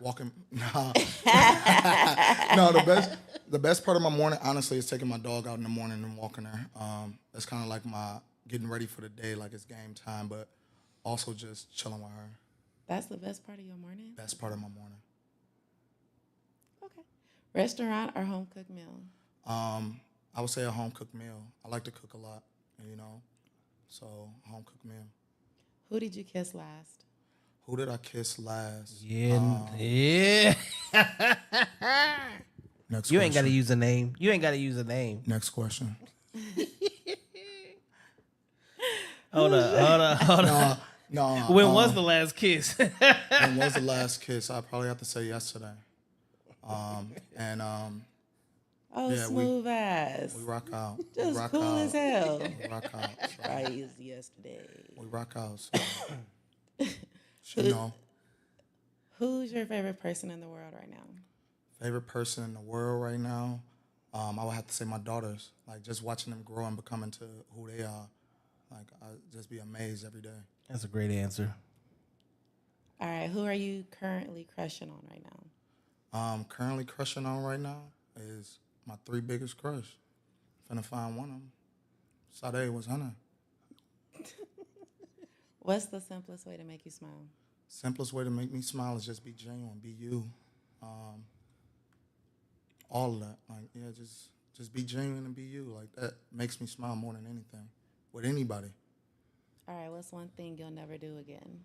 walking. Nah. No, the best part of my morning, honestly, is taking my dog out in the morning and walking her. That's kind of like my getting ready for the day, like it's game time, but also just chilling with her. That's the best part of your morning? Best part of my morning. Okay. Restaurant or home cooked meal? I would say a home cooked meal. I like to cook a lot, so home cooked meal. Who did you kiss last? Who did I kiss last? Yeah. Next You ain't got to question. use a name. You ain't got to use a name. Next question. Hold on. No. When was the last kiss? When was the last kiss? I probably have to say yesterday. Oh, yeah, smooth ass. we rock out. We Just rock cool out. as hell. We rock out. So Right, it was yesterday. we rock out. So, Who's your favorite person in the world right now? favorite person in the world right now, I would have to say my daughters. Like, just watching them grow and become into who they are. Like, I just be amazed every day. That's a great answer. All right, who are you currently crushing on right now? Currently crushing on right now is my 3 biggest crush. Finna find one of them. Sade was Hunter. What's the simplest way to make you smile? Simplest way to make me smile is just be genuine, be you. All of that. Like, yeah, just be genuine and be you. Like, that makes me smile more than anything. With anybody. All right, what's one thing you'll never do again?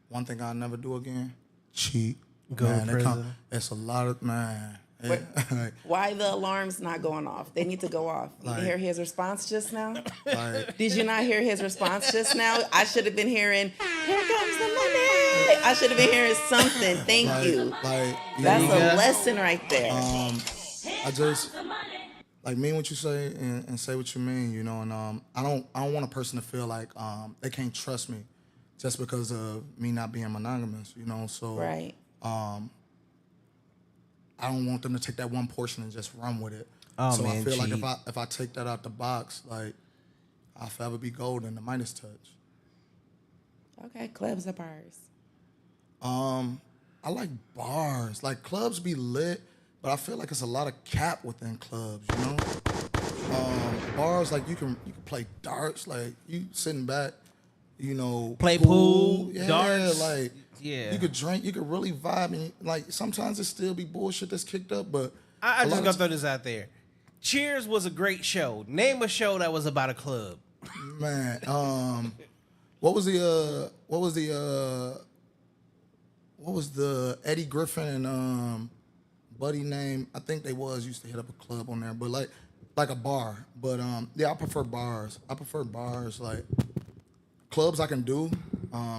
One thing I'll never do again, cheat. Go to prison. It's a lot of, man. Like, Why the alarm's not going off? They need to go off. You hear his response just now? like, Did you not hear his response just now? I should have been hearing, here comes the money. I should have been hearing something. Thank you. That's a lesson right there. I just like mean what you say and say what you mean, and I don't want a person to feel like they can't trust me just because of me not being monogamous, So Right. I don't want them to take that one portion and just run with it. Oh, so man, I feel cheat. like if I take that out the box, like I'll forever be golden, the Midas touch. Okay, clubs or bars? I like bars. Like clubs be lit, but I feel like it's a lot of cap within clubs, Bars, like you can play darts, like you sitting back, Play pool, yeah, darts. like Yeah. you could drink, you could really vibe, and like sometimes it still be bullshit that's kicked up, but I a just lot gotta of throw this out there. Cheers was a great show. Name a show that was about a club. man, what was the Eddie Griffin and buddy name? I think they used to hit up a club on there, but like a bar. But yeah, I prefer bars. Like clubs I can do.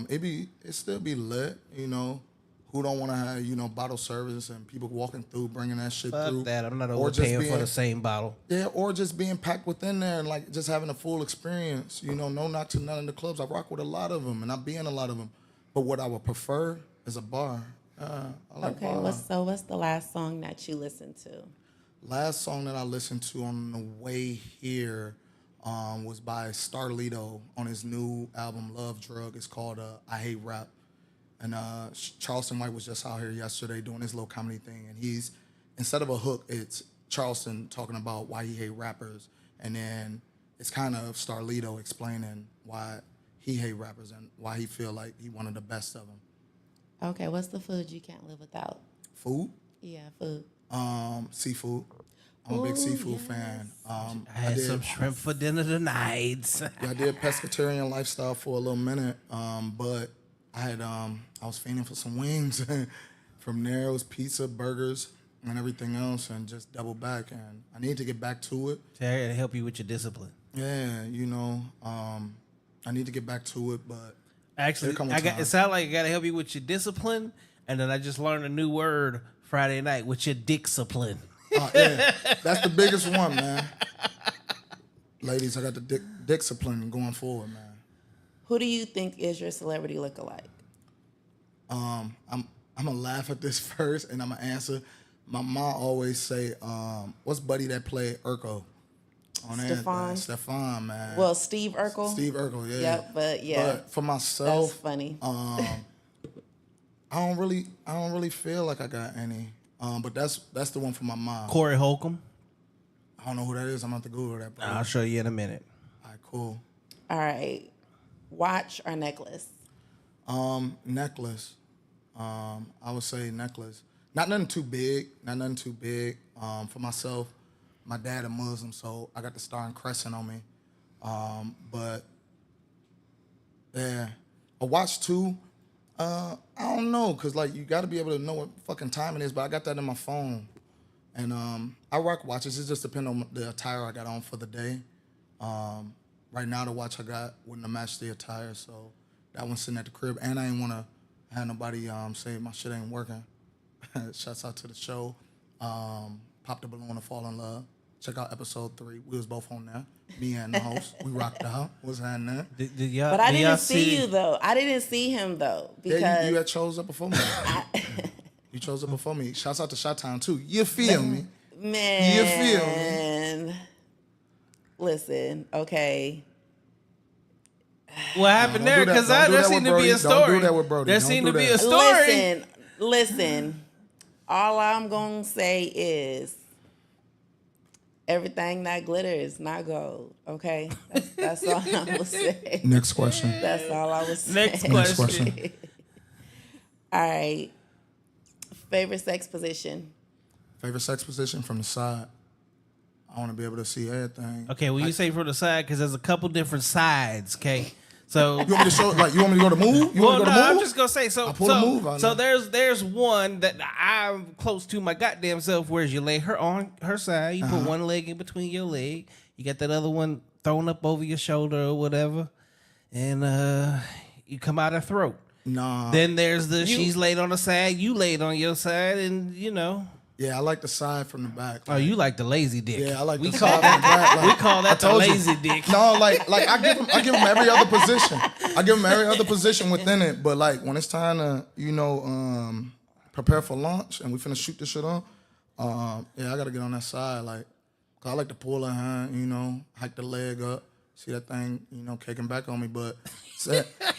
It still be lit, Who don't want to have, bottle service and people walking through, bringing that shit through. Fuck that. I'm not Or just overpaying for the same bottle. Yeah, or just being packed within there and like just having a full experience. No knock to none of the clubs. I rock with a lot of them and I be in a lot of them. But what I would prefer is a bar. I like Okay, bars. what's the last song that you listened to? Last song that I listened to on the way here was by Starlito on his new album Love Drug. It's called I Hate Rap. And Charleston White was just out here yesterday doing his little comedy thing. And he's, instead of a hook, it's Charleston talking about why he hate rappers. And then it's kind of Starlito explaining why he hate rappers and why he feel like he one of the best of them. Okay, what's the food you can't live without? Food? Yeah, food. Seafood. I'm a big seafood fan. I had some shrimp for dinner tonight. Yeah, I did pescatarian lifestyle for a little minute, but I was fiending for some wings. From there, it was pizza, burgers, and everything else, and just double back. And I need to get back to it. Terry, to help you with your discipline. Yeah, I need to get back to it, but Actually, it sounds like I got to help you with your discipline, and then I just learned a new word Friday night with your discipline. Yeah, that's the biggest one, man. Ladies, I got the discipline going forward, man. Who do you think is your celebrity lookalike? I'm gonna laugh at this first, and I'm gonna answer. My mom always say, "What's buddy that played Urkel?" On Stefan. Stefan, man. Well, Steve Urkel. Steve Urkel, yeah. Yep, but yeah. But for myself, That's funny. I don't really feel like I got any. But that's the one for my mom. Corey Holcomb. I don't know who that is. I'm gonna have to Google that. Bro. I'll show you in a minute. All right, cool. All right. Watch or necklace? Necklace. I would say necklace. Not nothing too big. For myself, my dad a Muslim, so I got the star and crescent on me. But yeah, a watch too. I don't know, cause like you got to be able to know what fucking time it is. But I got that in my phone, and I rock watches. It just depends on the attire I got on for the day. Right now, the watch I got wouldn't have matched the attire, so that one's sitting at the crib. And I ain't want to have nobody say my shit ain't working. Shouts out to the show. Pop the Balloon and Fall in Love. Check out episode 3. We was both on there. Me and the host. We rocked out. What's happening? But I didn't see you though. I didn't see him though because yeah, you had chose up before me. You chose up before me. Shouts out to Chi-Town too. You feel me? Man. You feel me? Listen, okay. What happened there? Because there seemed to be a story. Don't do that with Brody. There seemed to be a story. Listen. All I'm gonna say is everything that glitters not gold. Okay, that's all I'm gonna say. Next question. That's all I was saying. Next question. All right. Favorite sex position? Favorite sex position from the side. I want to be able to see everything. Okay, well, you say from the side because there's a couple different sides, okay? So you want me to show? Like, you want me to go to move? You want me to go to move? I'm just gonna say so. I'll pull a move on so that. there's one that I'm close to my goddamn self. Whereas you lay her on her side, you put one leg in between your leg, you got that other one thrown up over your shoulder or whatever, and you come out her throat. Nah. Then there's she's laid on the side, you laid on your side, and you know. Yeah, I like the side from the back. Like, oh, you like the lazy dick? Yeah, I like the side from the back. Like, we call that the lazy dick. No, like I give him every other position. I give him every other position within it. But like when it's time to prepare for launch and we finna shoot this shit on, yeah, I gotta get on that side. Like, 'cause I like to pull her hand, hike the leg up, see that thing, kicking back on me. But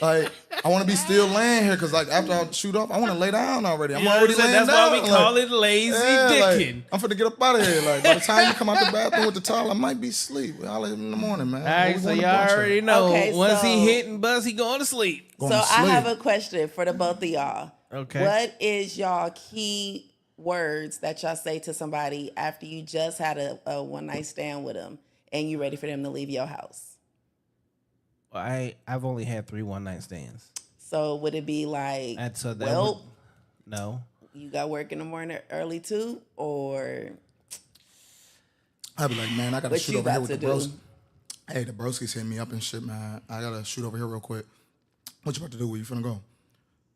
like I want to be still laying here because like after I shoot off, I want to lay down already. I'm already laying down. That's why we call it lazy dicking. Like, I'm finna get up out of here. Like by the time you come out the bathroom with the towel, I might be asleep. I'll let him in the morning, man. All right, so y'all already know. Okay, once he hit and buzz, he going to sleep. I have a question for the both of y'all. Okay. What is y'all key words that y'all say to somebody after you just had a one night stand with them and you ready for them to leave your house? I've only had 3 one-night stands. So would it be like, no. You got work in the morning early too, or? I'd be like, man, I gotta shoot over here with the bros. Do? Hey, the broski's hitting me up and shit, man. I gotta shoot over here real quick. What you about to do? Where you finna go?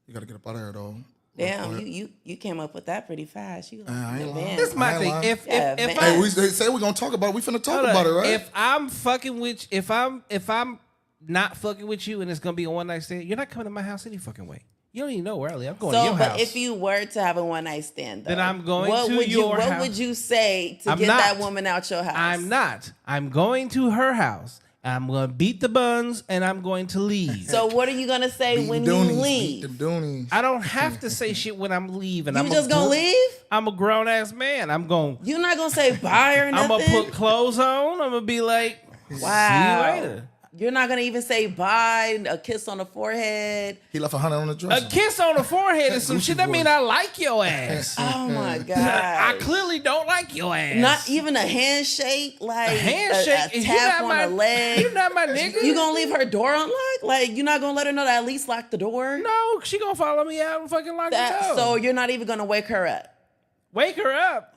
You gotta get up out of here though. Damn, you came up with that pretty fast. You like, this is my thing. If they say we're gonna talk about it, we finna talk about it, right? If I'm fucking with, if I'm not fucking with you and it's gonna be a one night stand, you're not coming to my house any fucking way. You don't even know where I live. I'm going to your house. But if you were to have a one night stand, though, then I'm going to your house. What would you say to get that woman out your house? I'm not. I'm going to her house. I'm going to beat the buns and I'm going to leave. So what are you going to say when you leave? I don't have to say shit when I'm leaving. You just going to leave? I'm a grown ass man. I'm going. You're not going to say bye or nothing? I'm going to put clothes on. I'm going to be like, wow. See you later. You're not gonna even say bye, a kiss on the forehead. He left 100 on the dresser. A kiss on the forehead is some shit that mean I like your ass. Oh my God. I clearly don't like your ass. Not even a handshake, like a handshake. A tap on the leg. You not my nigga. You gonna leave her door unlocked? Like you're not gonna let her know to at least lock the door? No, she gonna follow me out and fucking lock the door. So you're not even gonna wake her up? Wake her up.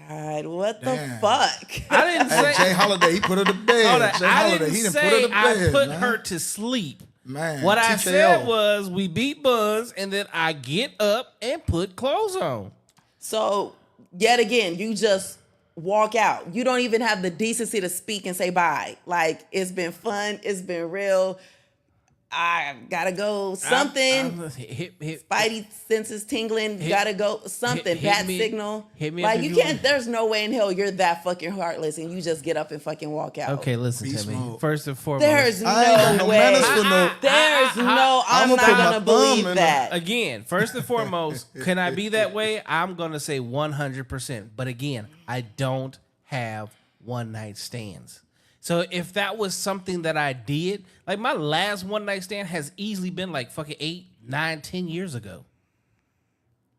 God, what the fuck? I didn't say Jay Holiday. He put her to bed. Jay Holiday. He didn't put her to bed. I put her to sleep. Man, what I said was we beat buns and then I get up and put clothes on. So yet again, you just walk out. You don't even have the decency to speak and say bye. Like it's been fun. It's been real. I gotta go something. Spidey senses tingling. Gotta go something. Bat signal. Hit me like up you if you can't. There's no way in hell you're that fucking heartless and you just get up and fucking walk out. Okay, listen Beast to me. mode. First and foremost, There's I ain't got no no way. manners for no. There's no. I'm I'ma not put my gonna thumb believe in that. again, first and foremost, can I be that way? I'm gonna say 100%. But again, I don't have one night stands. So if that was something that I did, like my last one night stand has easily been like fucking 8, 9, 10 years ago.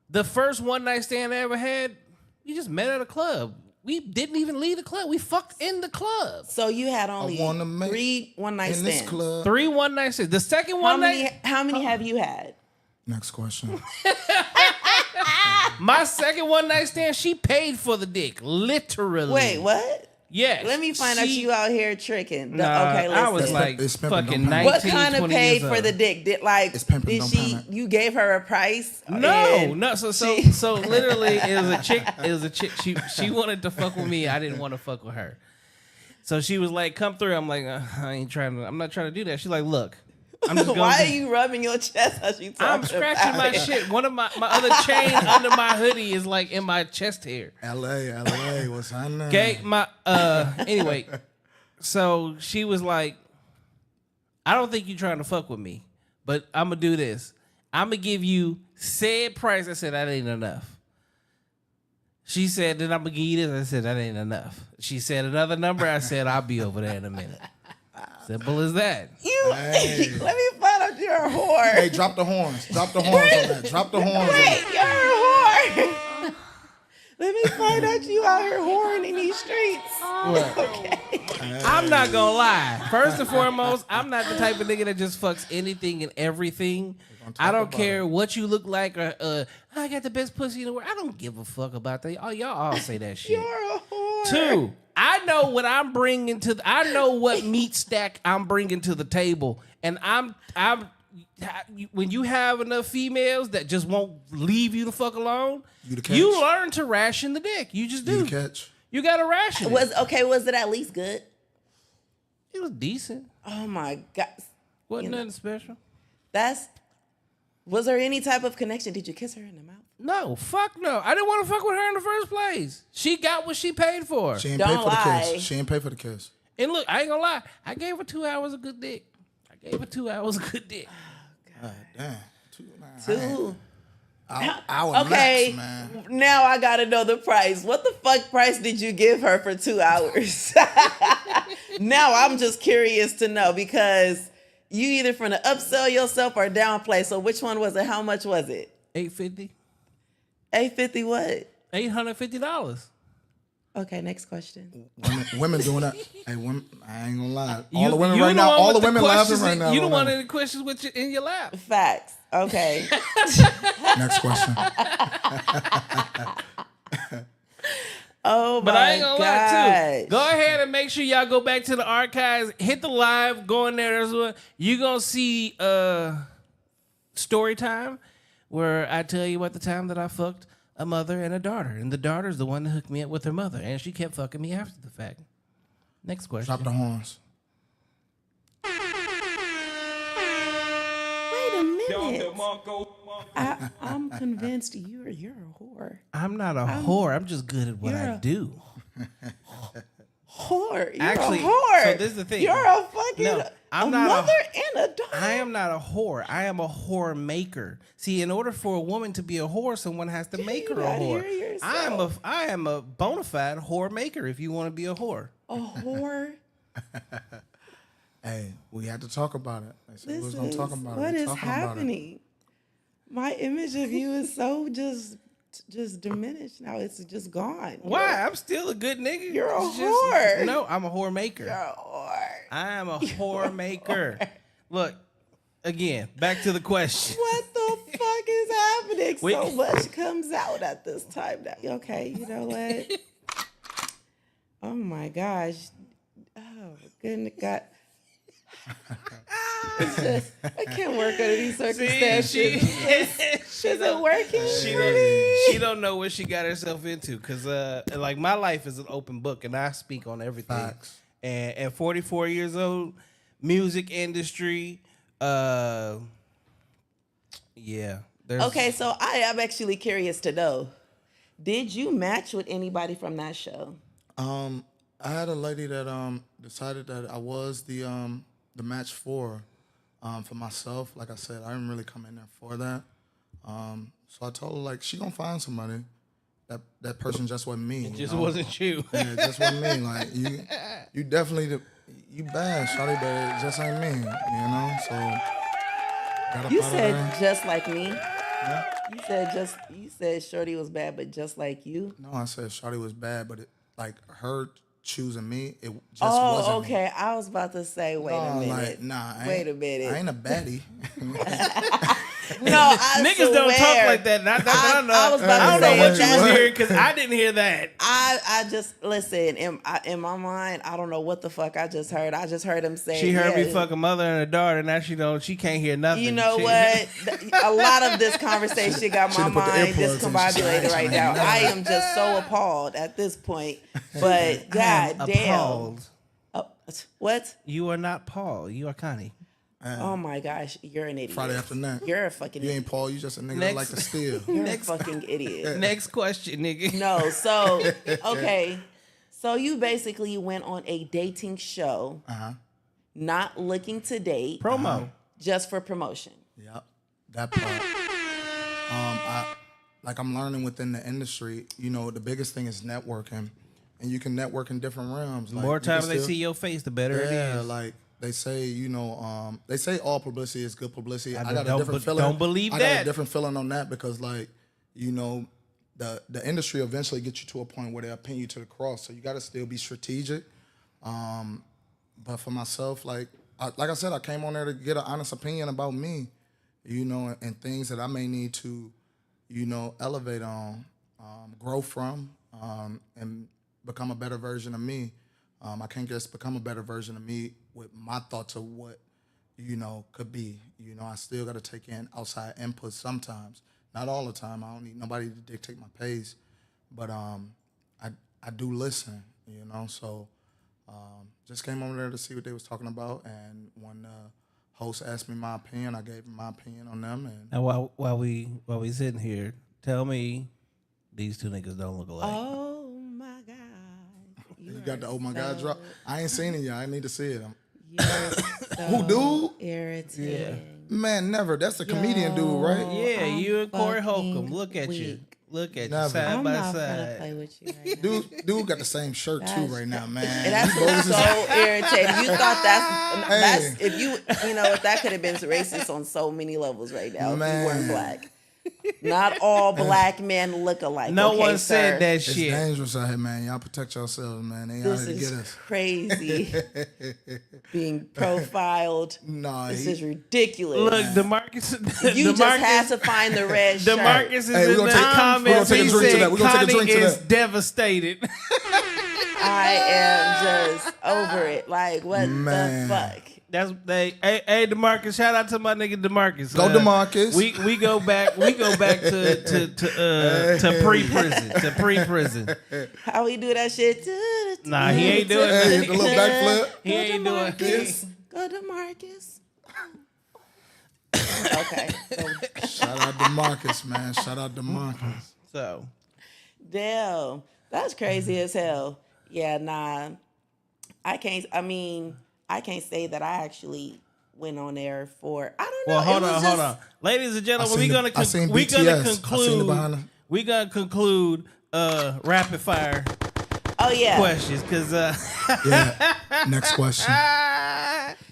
The first one night stand I ever had, we just met at a club. We didn't even leave the club. We fucked in the club. So you had only wanna make 3 one night in stands. this club. 3 one night stands. The second one night, How many have you had? Next question. my second one night stand, she paid for the dick, literally. Wait, what? Yeah. Let me find out you out here tricking. Nah, Okay, listen. I was like It's pimping, fucking don't 19, what kind of 20 paid years for old. the dick? It's pimping, Did don't she? panic. You gave her a price? No, And no. So literally, it was a chick. It was a chick. She wanted to fuck with me. I didn't want to fuck with her. So she was like, "Come through." I'm like, I'm not trying to do that. She's like, "Look, I'm just going." Why are you rubbing your chest as you talking I'm scratching about my it? shit. One of my other chain under my hoodie is like in my chest hair. LA, what's happening? Okay, anyway, so she was like, I don't think you're trying to fuck with me, but I'm gonna do this. I'm gonna give you said price. I said that ain't enough. She said, then I'm gonna give you this. I said that ain't enough. She said another number. I said I'll be over there in a minute. Simple as that. Hey. Let me find out you're a whore. Hey, drop the horns. Drop the horns on that. Drop the horns on Wait, that. you're a whore. Let me find out you out here whoring in these streets. I'm not gonna lie. First and foremost, I'm not the type of nigga that just fucks anything and everything. I don't care what you look like or I got the best pussy in the world. I don't give a fuck about that. Oh, y'all all say that shit. You're a whore. 2, I know what I'm bringing to. I know what meat stack I'm bringing to the table, and I'm. When you have enough females that just won't leave you the fuck alone, you learn to ration the dick. You just do. You the catch. You got to ration it. Was it at least good? It was decent. Oh my God. Wasn't nothing special. Was there any type of connection? Did you kiss her in the mouth? No, fuck no. I didn't want to fuck with her in the first place. She got what she paid for. She ain't Don't pay for the lie. kiss. She ain't pay for the kiss. And look, I ain't gonna lie. I gave her 2 hours of good dick. God damn. 2. Hour Okay, max, man. now I gotta know the price. What the fuck price did you give her for 2 hours? Now I'm just curious to know because you either from the upsell yourself or downplay. So which one was it? How much was it? $850. $850 what? $850. Okay, next question. Women doing that. Hey, women, I ain't gonna lie. All You- the women you right the now, one all the with women laughing questions right in- now. You the right one now. in the questions in your lap. Facts. Okay. Next question. Oh my But I ain't gonna lie too. gosh. Go ahead and make sure y'all go back to the archives. Hit the live. Go in there. There's one. You gonna see story time where I tell you about the time that I fucked a mother and a daughter, and the daughter's the one that hooked me up with her mother, and she kept fucking me after the fact. Next question. Drop the horns. Wait a minute. I'm convinced you're a whore. I'm not a whore. I'm just good at what You're I a- do. Whore. You're Actually, a whore. so this is the thing. You're a fucking No, I'm a not a- mother and a daughter. I am not a whore. I am a whore maker. See, in order for a woman to be a whore, someone has to make her a gotta whore. hear yourself. I am a bona fide whore maker. If you want to be a whore, A whore. Hey, we had to talk about it. They said we was This gonna is talk about it. what We is talking about it. happening. My image of you is so just diminished now. It's just gone. why? I'm still a good nigga. You're a It's whore. No, I'm a whore maker. You're a whore. I am a whore maker. Look, again, back to the question. What the fuck is happening? Wait. So much comes out at this time now. Okay, you know what? Oh my gosh. Oh goodness God. It's just I can't work under these circumstances. Is it working? She don't know what she got herself into because like my life is an open book and I speak on everything. Facts. And at 44 years old, music industry, Yeah. There's, Okay, so I am actually curious to know, did you match with anybody from that show? I had a lady that decided that I was the match for myself. Like I said, I didn't really come in there for that. So I told her like she gonna find somebody. That person just wasn't me. it just wasn't you. Yeah, it just wasn't me. Like you definitely you bad, shawty, but it just ain't me. You know, so got up You out of said there. just like me. Yeah. You said Shorty was bad, but just like you. No, I said shawty was bad, but it, like her choosing me, it just Oh, wasn't me. okay. I was about to say, wait a minute. Like, nah, Wait a minute. I ain't a baddie. No, I Niggas don't talk swear. like that. Not that I know. I was about to I don't know say what you that. was hearing because I didn't hear that. I just listen in my mind. I don't know what the fuck I just heard. I just heard him say She heard me yeah, fuck a mother and a daughter. Now she can't hear nothing. You know She- what? A lot of this conversation got my Should've put the mind earplugs in. discombobulated right now. I am just so appalled at this point. But god I'm damn. appalled. What? You are not Paul. You are Connie. Oh my gosh, you're an idiot. Friday after that. You're a fucking You idiot. ain't Paul. You just a nigga that Next. like to steal. You're a fucking idiot. Next question, nigga. No, so okay. So you basically went on a dating show, not looking to date, Promo. just for promotion. Yep, that part. I'm learning within the industry. You know, the biggest thing is networking, and you can network in different realms. Like, More you can times they still- see your face, the better it Yeah, is. like they say, you know, they say all publicity is good publicity. I got a don't different be- feeling. don't believe I got that. a different feeling on that because, like, you know, the industry eventually gets you to a point where they'll pin you to the cross. So you got to still be strategic. But for myself, like I said, I came on there to get an honest opinion about me, you know, and things that I may need to, you know, elevate on, grow from, and become a better version of me. I can't just become a better version of me with my thoughts of what, you know, could be. You know, I still got to take in outside input sometimes. Not all the time. I don't need nobody to dictate my pace. But I do listen, you know. So just came over there to see what they was talking about. And when the host asked me my opinion, I gave him my opinion on them. And Now while we sitting here, tell me these two niggas don't look alike. Oh my god! you got the oh my God drop. I ain't seen it yet. I need to see it. You're so Who, dude? irritating. Man, never. That's the comedian dude, right? Yeah, I'm you and Corey fucking Holcomb. Look at you. weak. Look at Never. you side I'm by not gonna play side. with you right now. Dude got the same shirt too That's- right now, man. And that's so irritating. You thought that's if you know if that could have been racist on so many levels right now if Man. you weren't black. Not all black men look alike. No okay, one sir? said that It's shit. dangerous out here, man. Y'all protect yourselves, man. They out This here to get is us. crazy. Being profiled. Nah, This he- is ridiculous. Look, DeMarcus. you just had DeMarcus, to find the red shirt. DeMarcus is Hey, we in gonna the take- we gonna comments. take a He drink to said that. We gonna take a Connie drink to is that. devastated. I am just over it. Like, what Man. the fuck? That's hey DeMarcus. Shout out to my nigga DeMarcus. Go DeMarcus. We go back to pre-prison. How we do that shit? Nah, he ain't doing Hey, that. hit the little backflip. He ain't doing Marcus. Go to Marcus. Okay. So, Shout out to Marcus, man. Shout out to Marcus. So damn. That's crazy as hell. Yeah, nah. I can't say that I actually went on there for I don't know. well, hold It was on. just- Ladies and gentlemen, I seen BTS. I seen the behind the- we gonna conclude rapid fire Oh yeah. questions because Yeah. Next question.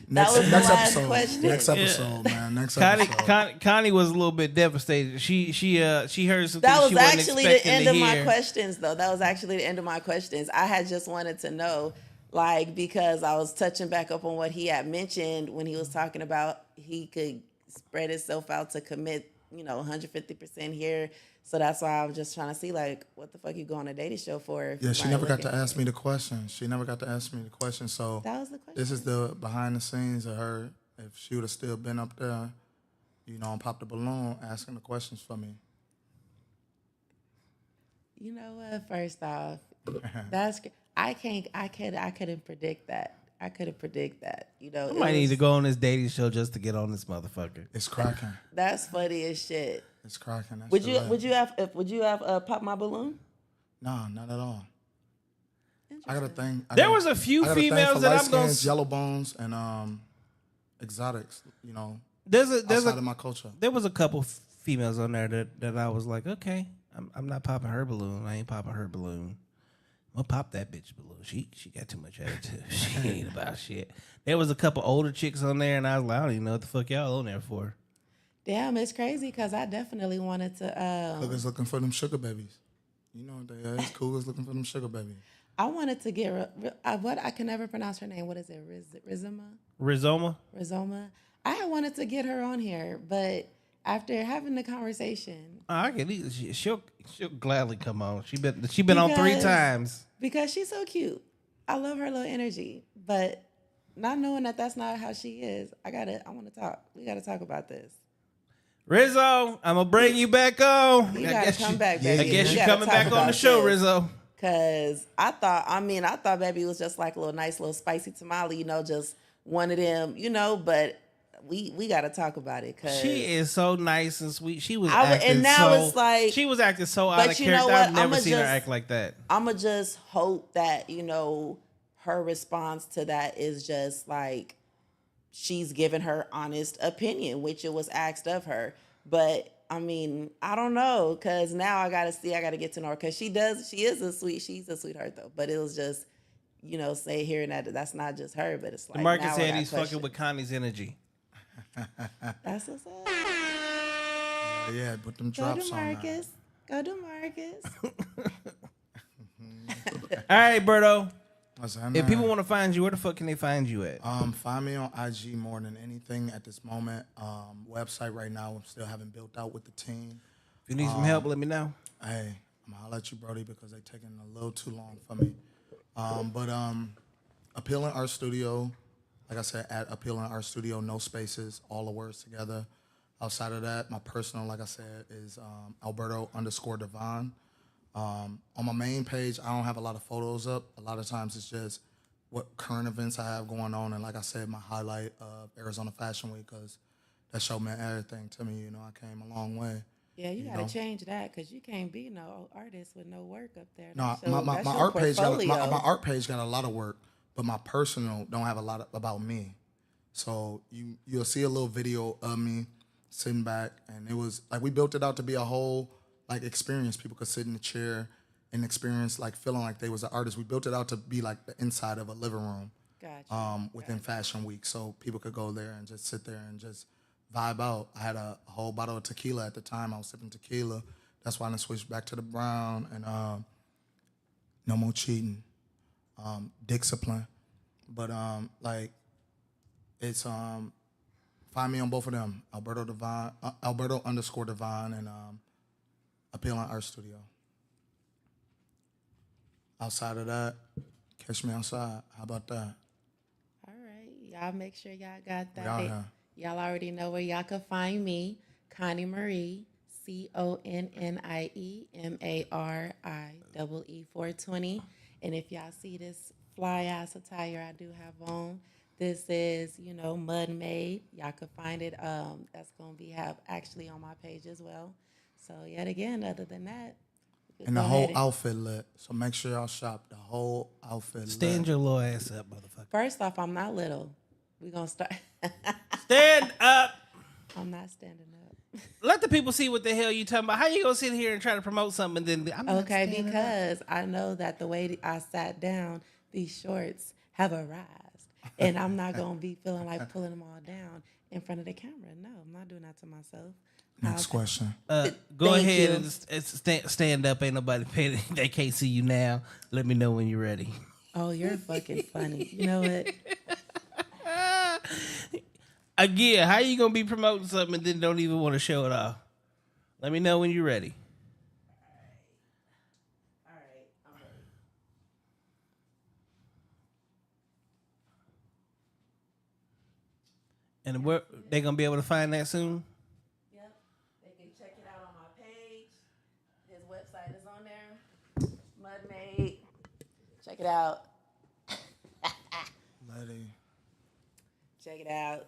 Next, was the next last episode. question. Next episode, man. Next episode. Connie was a little bit devastated. She heard some That things was she wasn't actually the expecting end to of my hear. questions, though. That was actually the end of my questions. I had just wanted to know, like, because I was touching back up on what he had mentioned when he was talking about he could spread himself out to commit, 150% here. So that's why I was just trying to see, like, what the fuck you go on a dating show for? if Yeah, you she might never got look to at- ask me the question. So That was the question. this is the behind the scenes of her. If she would have still been up there, and popped the balloon, asking the questions for me. You know what? First off, I couldn't predict that. I couldn't predict that. You know, I might need to go on this dating show just to get on this motherfucker. It's cracking. That's funny as shit. It's cracking. That Would shit you lit. would you have Pop My Balloon? No, not at all. I got a thing. There was a few females that I'm gonna yellow bones and exotics. You know, there's outside of my culture. There was a couple females on there that I was like, okay, I'm not popping her balloon. I ain't popping her balloon. I'm gonna pop that bitch balloon. She got too much attitude. She ain't about shit. There was a couple older chicks on there, and I was like, I don't even know what the fuck y'all on there for. Damn, it's crazy because I definitely wanted to. Cougars looking for them sugar babies. You know what they are. Cougars looking for them sugar babies. I wanted to get what I can never pronounce her name. What is it? Rizoma. I had wanted to get her on here, but after having the conversation, I can. She'll gladly come on. She been on 3 times because she's so cute. I love her little energy, but not knowing that that's not how she is, I want to talk. We got to talk about this. Rizzo, I'm gonna bring you back on. You gotta come back, baby. I guess you're coming back on the show, Rizzo. Cause I thought baby was just like a nice little spicy tamale, you know, just one of them, you know. But we got to talk about it. Cause she is so nice and sweet. She was it's like she was acting so out of character. I've never seen her act like that. I'ma just hope that, you know, her response to that is just like she's given her honest opinion, which it was asked of her. But I mean, I don't know, because now I gotta get to know her, because she's a sweetheart though. But it was just, you know, say hearing that's not just her, but it's like Marcus said he's fucking with Connie's energy. That's what's up. Yeah, put them drops on. Go to Marcus. All right, Berto. If people want to find you, where the fuck can they find you at? Find me on IG more than anything at this moment. Website right now, I'm still haven't built out with the team. If you need some help, let me know. Hey, I'm gonna holler at you, Brody, because they're taking a little too long for me. But Appealing Art Studio, like I said, at Appealing Art Studio, no spaces, all the words together. Outside of that, my personal, like I said, is Alberto_Devon. On my main page, I don't have a lot of photos up. A lot of times it's just what current events I have going on. And like I said, my highlight of Arizona Fashion Week, because that show meant everything to me. You know, I came a long way. Yeah, you got to change that, because you can't be no artist with no work up there. No, my art page my art page got a lot of work, but my personal don't have a lot about me. So you'll see a little video of me sitting back, and it was like we built it out to be a whole like experience. People could sit in the chair and experience like feeling like they was an artist. We built it out to be like the inside of a living room. Gotcha. Within Fashion Week, so people could go there and just sit there and just vibe out. I had a whole bottle of tequila at the time. I was sipping tequila. That's why I switched back to the brown and no more cheating, discipline. But like it's find me on both of them, Alberto_Devon and Appealing Art Studio. Outside of that, catch me outside. How about that? All right. Y'all make sure y'all got that. Y'all already know where y'all can find me, Connie Mariee, ConnieMarie 420. And if y'all see this fly-ass attire I do have on, this is, you know, Mud Made. Y'all can find it. That's going to be actually on my page as well. So yet again, other than that. And the whole outfit lit. So make sure y'all shop. The whole outfit Stand lit. your little ass up, motherfucker. First off, I'm not little. We're going to start. Stand up. I'm not standing up. Let the people see what the hell you talking about. How you going to sit here and try to promote something and then I'm not okay, because I know that the way I sat down, these shorts have arised. And I'm not going to be feeling like pulling them all down in front of the camera. No, I'm not doing that to myself. Next question. Go ahead and stand up. Ain't nobody paying. They can't see you now. Let me know when you're ready. Oh, you're fucking funny. You know what? Again, how you gonna be promoting something and then don't even want to show it off? Let me know when you're ready. All right. I'm ready. And where they gonna be able to find that soon? Yep. They can check it out on my page. His website is on there. Mud Made. Check it out. lady. Check it out.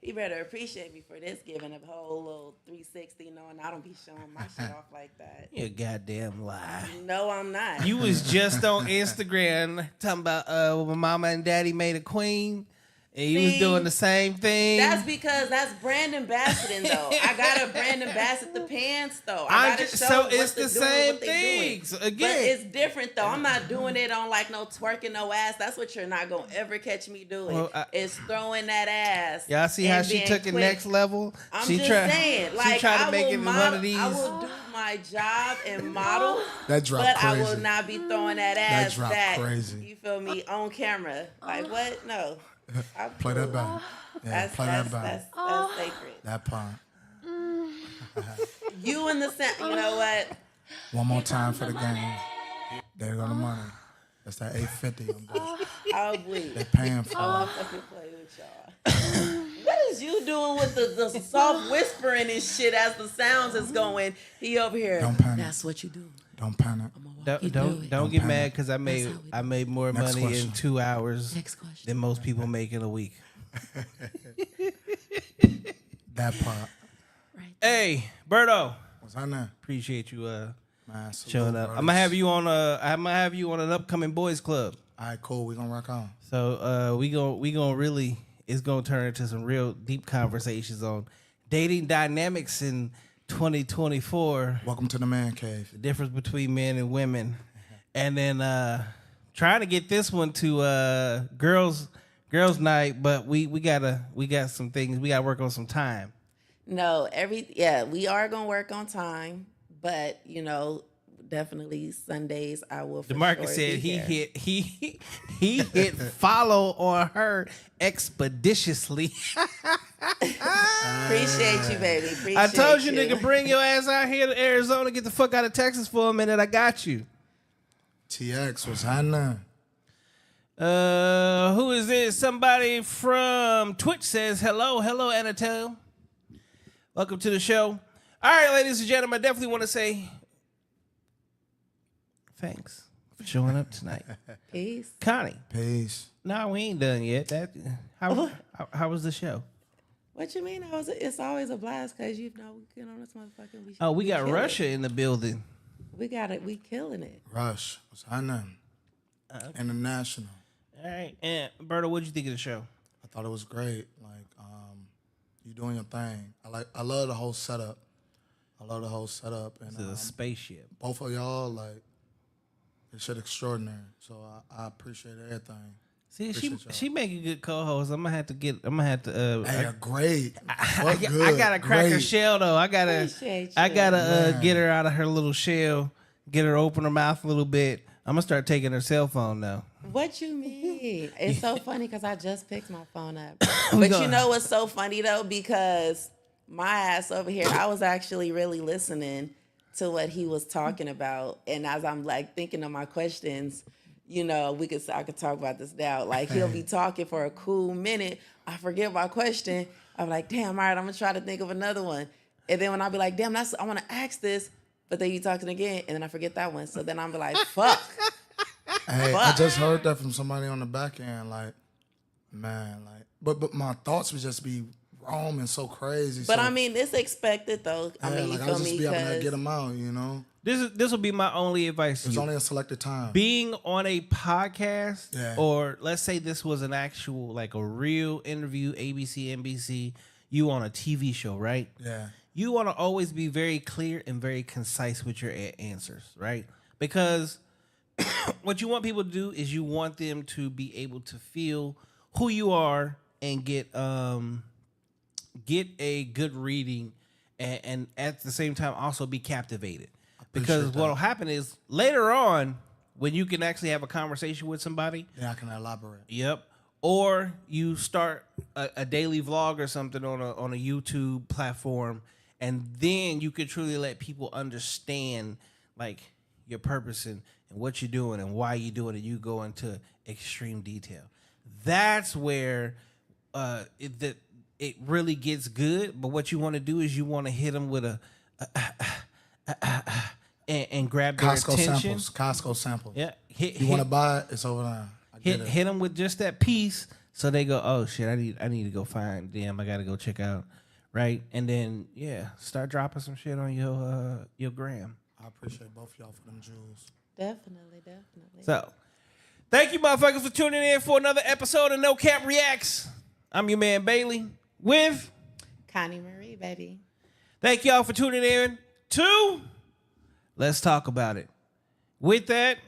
You better appreciate me for this, giving a whole little 360, knowing I don't be showing my shit off like that. You a goddamn lie. No, I'm not. You was just on Instagram talking about when my mama and daddy made a queen, and you was doing the same thing. That's because that's brand ambassador, though. I got a brand ambassador the pants, though. I gotta show so what it's they're the doing, same what they thing. doing. So But again, it's different, though. I'm not doing it on like no twerking, no ass. That's what you're not gonna ever catch me doing. Well, it's throwing that ass. y'all see how and she being took it quick. next level. I'm she just saying, like, she tried to I make will it in model, one of these. I will do my job and model, That drop but crazy. I will not be throwing that ass drop back. crazy. You feel me? On camera. Like, what? No. Play that back. Yeah, play that back. That's sacred. That part. You in the center. You know what? One more time for the game. There go the money. That's that $850. I'll bleed. They're paying for I'll it. fucking play with y'all. What is you doing with the soft whispering and shit as the sounds is going? He over here. Don't panic. That's what you do. Don't panic. Don't get mad because I made more Next money question. in 2 hours Next question. than most people make in a week. That part. Hey, Berto, What's on there? appreciate you Man, salute, showing up. brothers. I'm gonna have you on an upcoming boys club. All right, cool. We gonna rock on. So we gonna really, it's gonna turn into some real deep conversations on dating dynamics in 2024, Welcome to the man cave. the difference between men and women, and then trying to get this one to girls night, but we got some things we gotta work on some time. No, we are gonna work on time, but definitely Sundays I will. For DeMarcus sure said be he there. he hit follow on her expeditiously. Appreciate you, baby. Appreciate I told you, nigga, bring your ass out here to Arizona, get the fuck out of Texas for a minute. I got you. TX, what's happening? Who is this? Somebody from Twitch says hello, Anatole. Welcome to the show. All right, ladies and gentlemen, I definitely want to say thanks for showing up tonight. Peace. Connie. Peace. No, we ain't done yet. How was the show? What you mean? It's always a blast because this motherfucking. Oh, we got kill it. Russia in the building. We got it. We killing it. Rush, what's happening? International. All right, and Berto, what'd you think of the show? I thought it was great. Like, you doing your thing. I love the whole setup. And This is a spaceship. both of y'all, like, this shit extraordinary. So I appreciate everything. See, Appreciate y'all. she make a good co-host. I'm gonna have to. Hey, great. I gotta crack her shell though. I gotta Appreciate you. get her out of her little shell. Get her to open her mouth a little bit. I'm gonna start taking her cell phone now. What you mean? It's so funny because I just picked my phone up. But you know what's so funny though? Because my ass over here, I was actually really listening to what he was talking about, and as I'm like thinking of my questions, I could talk about this now. Like he'll be talking for a cool minute. I forget my question. I'm like, damn, all right, I'm gonna try to think of another one. And then when I'll be like, damn, I want to ask this, but then you talking again, and then I forget that one. So then I'm like, fuck. Hey, I just heard that from somebody on the back end. Like, man, like, but my thoughts would just be roaming so crazy. But so, I mean, it's expected though. I mean, you like, feel I'll just me? be able to 'Cause get them out, you know? This will be my only advice to There's you. only a selected time. Being on a podcast, Yeah. or let's say this was an actual, like a real interview, ABC, NBC, you on a TV show, right? Yeah. You want to always be very clear and very concise with your answers, right? Because what you want people to do is you want them to be able to feel who you are and get a good reading and at the same time also be captivated. Because Appreciate what'll that. happen is later on when you can actually have a conversation with somebody, Then I can elaborate. yep, or you start a daily vlog or something on a YouTube platform, and then you can truly let people understand like your purpose and what you're doing and why you're doing it. You go into extreme detail. That's where it really gets good. But what you want to do is you want to hit them with and grab their Costco attention. samples. Costco samples. Yeah, You want to buy it? It's over there. hit them with just that piece, so they go, oh shit, I need to go find them. I gotta go check out, right? And then start dropping some shit on your gram. I appreciate both y'all for them jewels. Definitely. So, thank you, motherfuckers, for tuning in for another episode of No Cap Reacts. I'm your man Bailey with Connie Mariee, baby. Thank y'all for tuning in to Let's Talk About It. With that,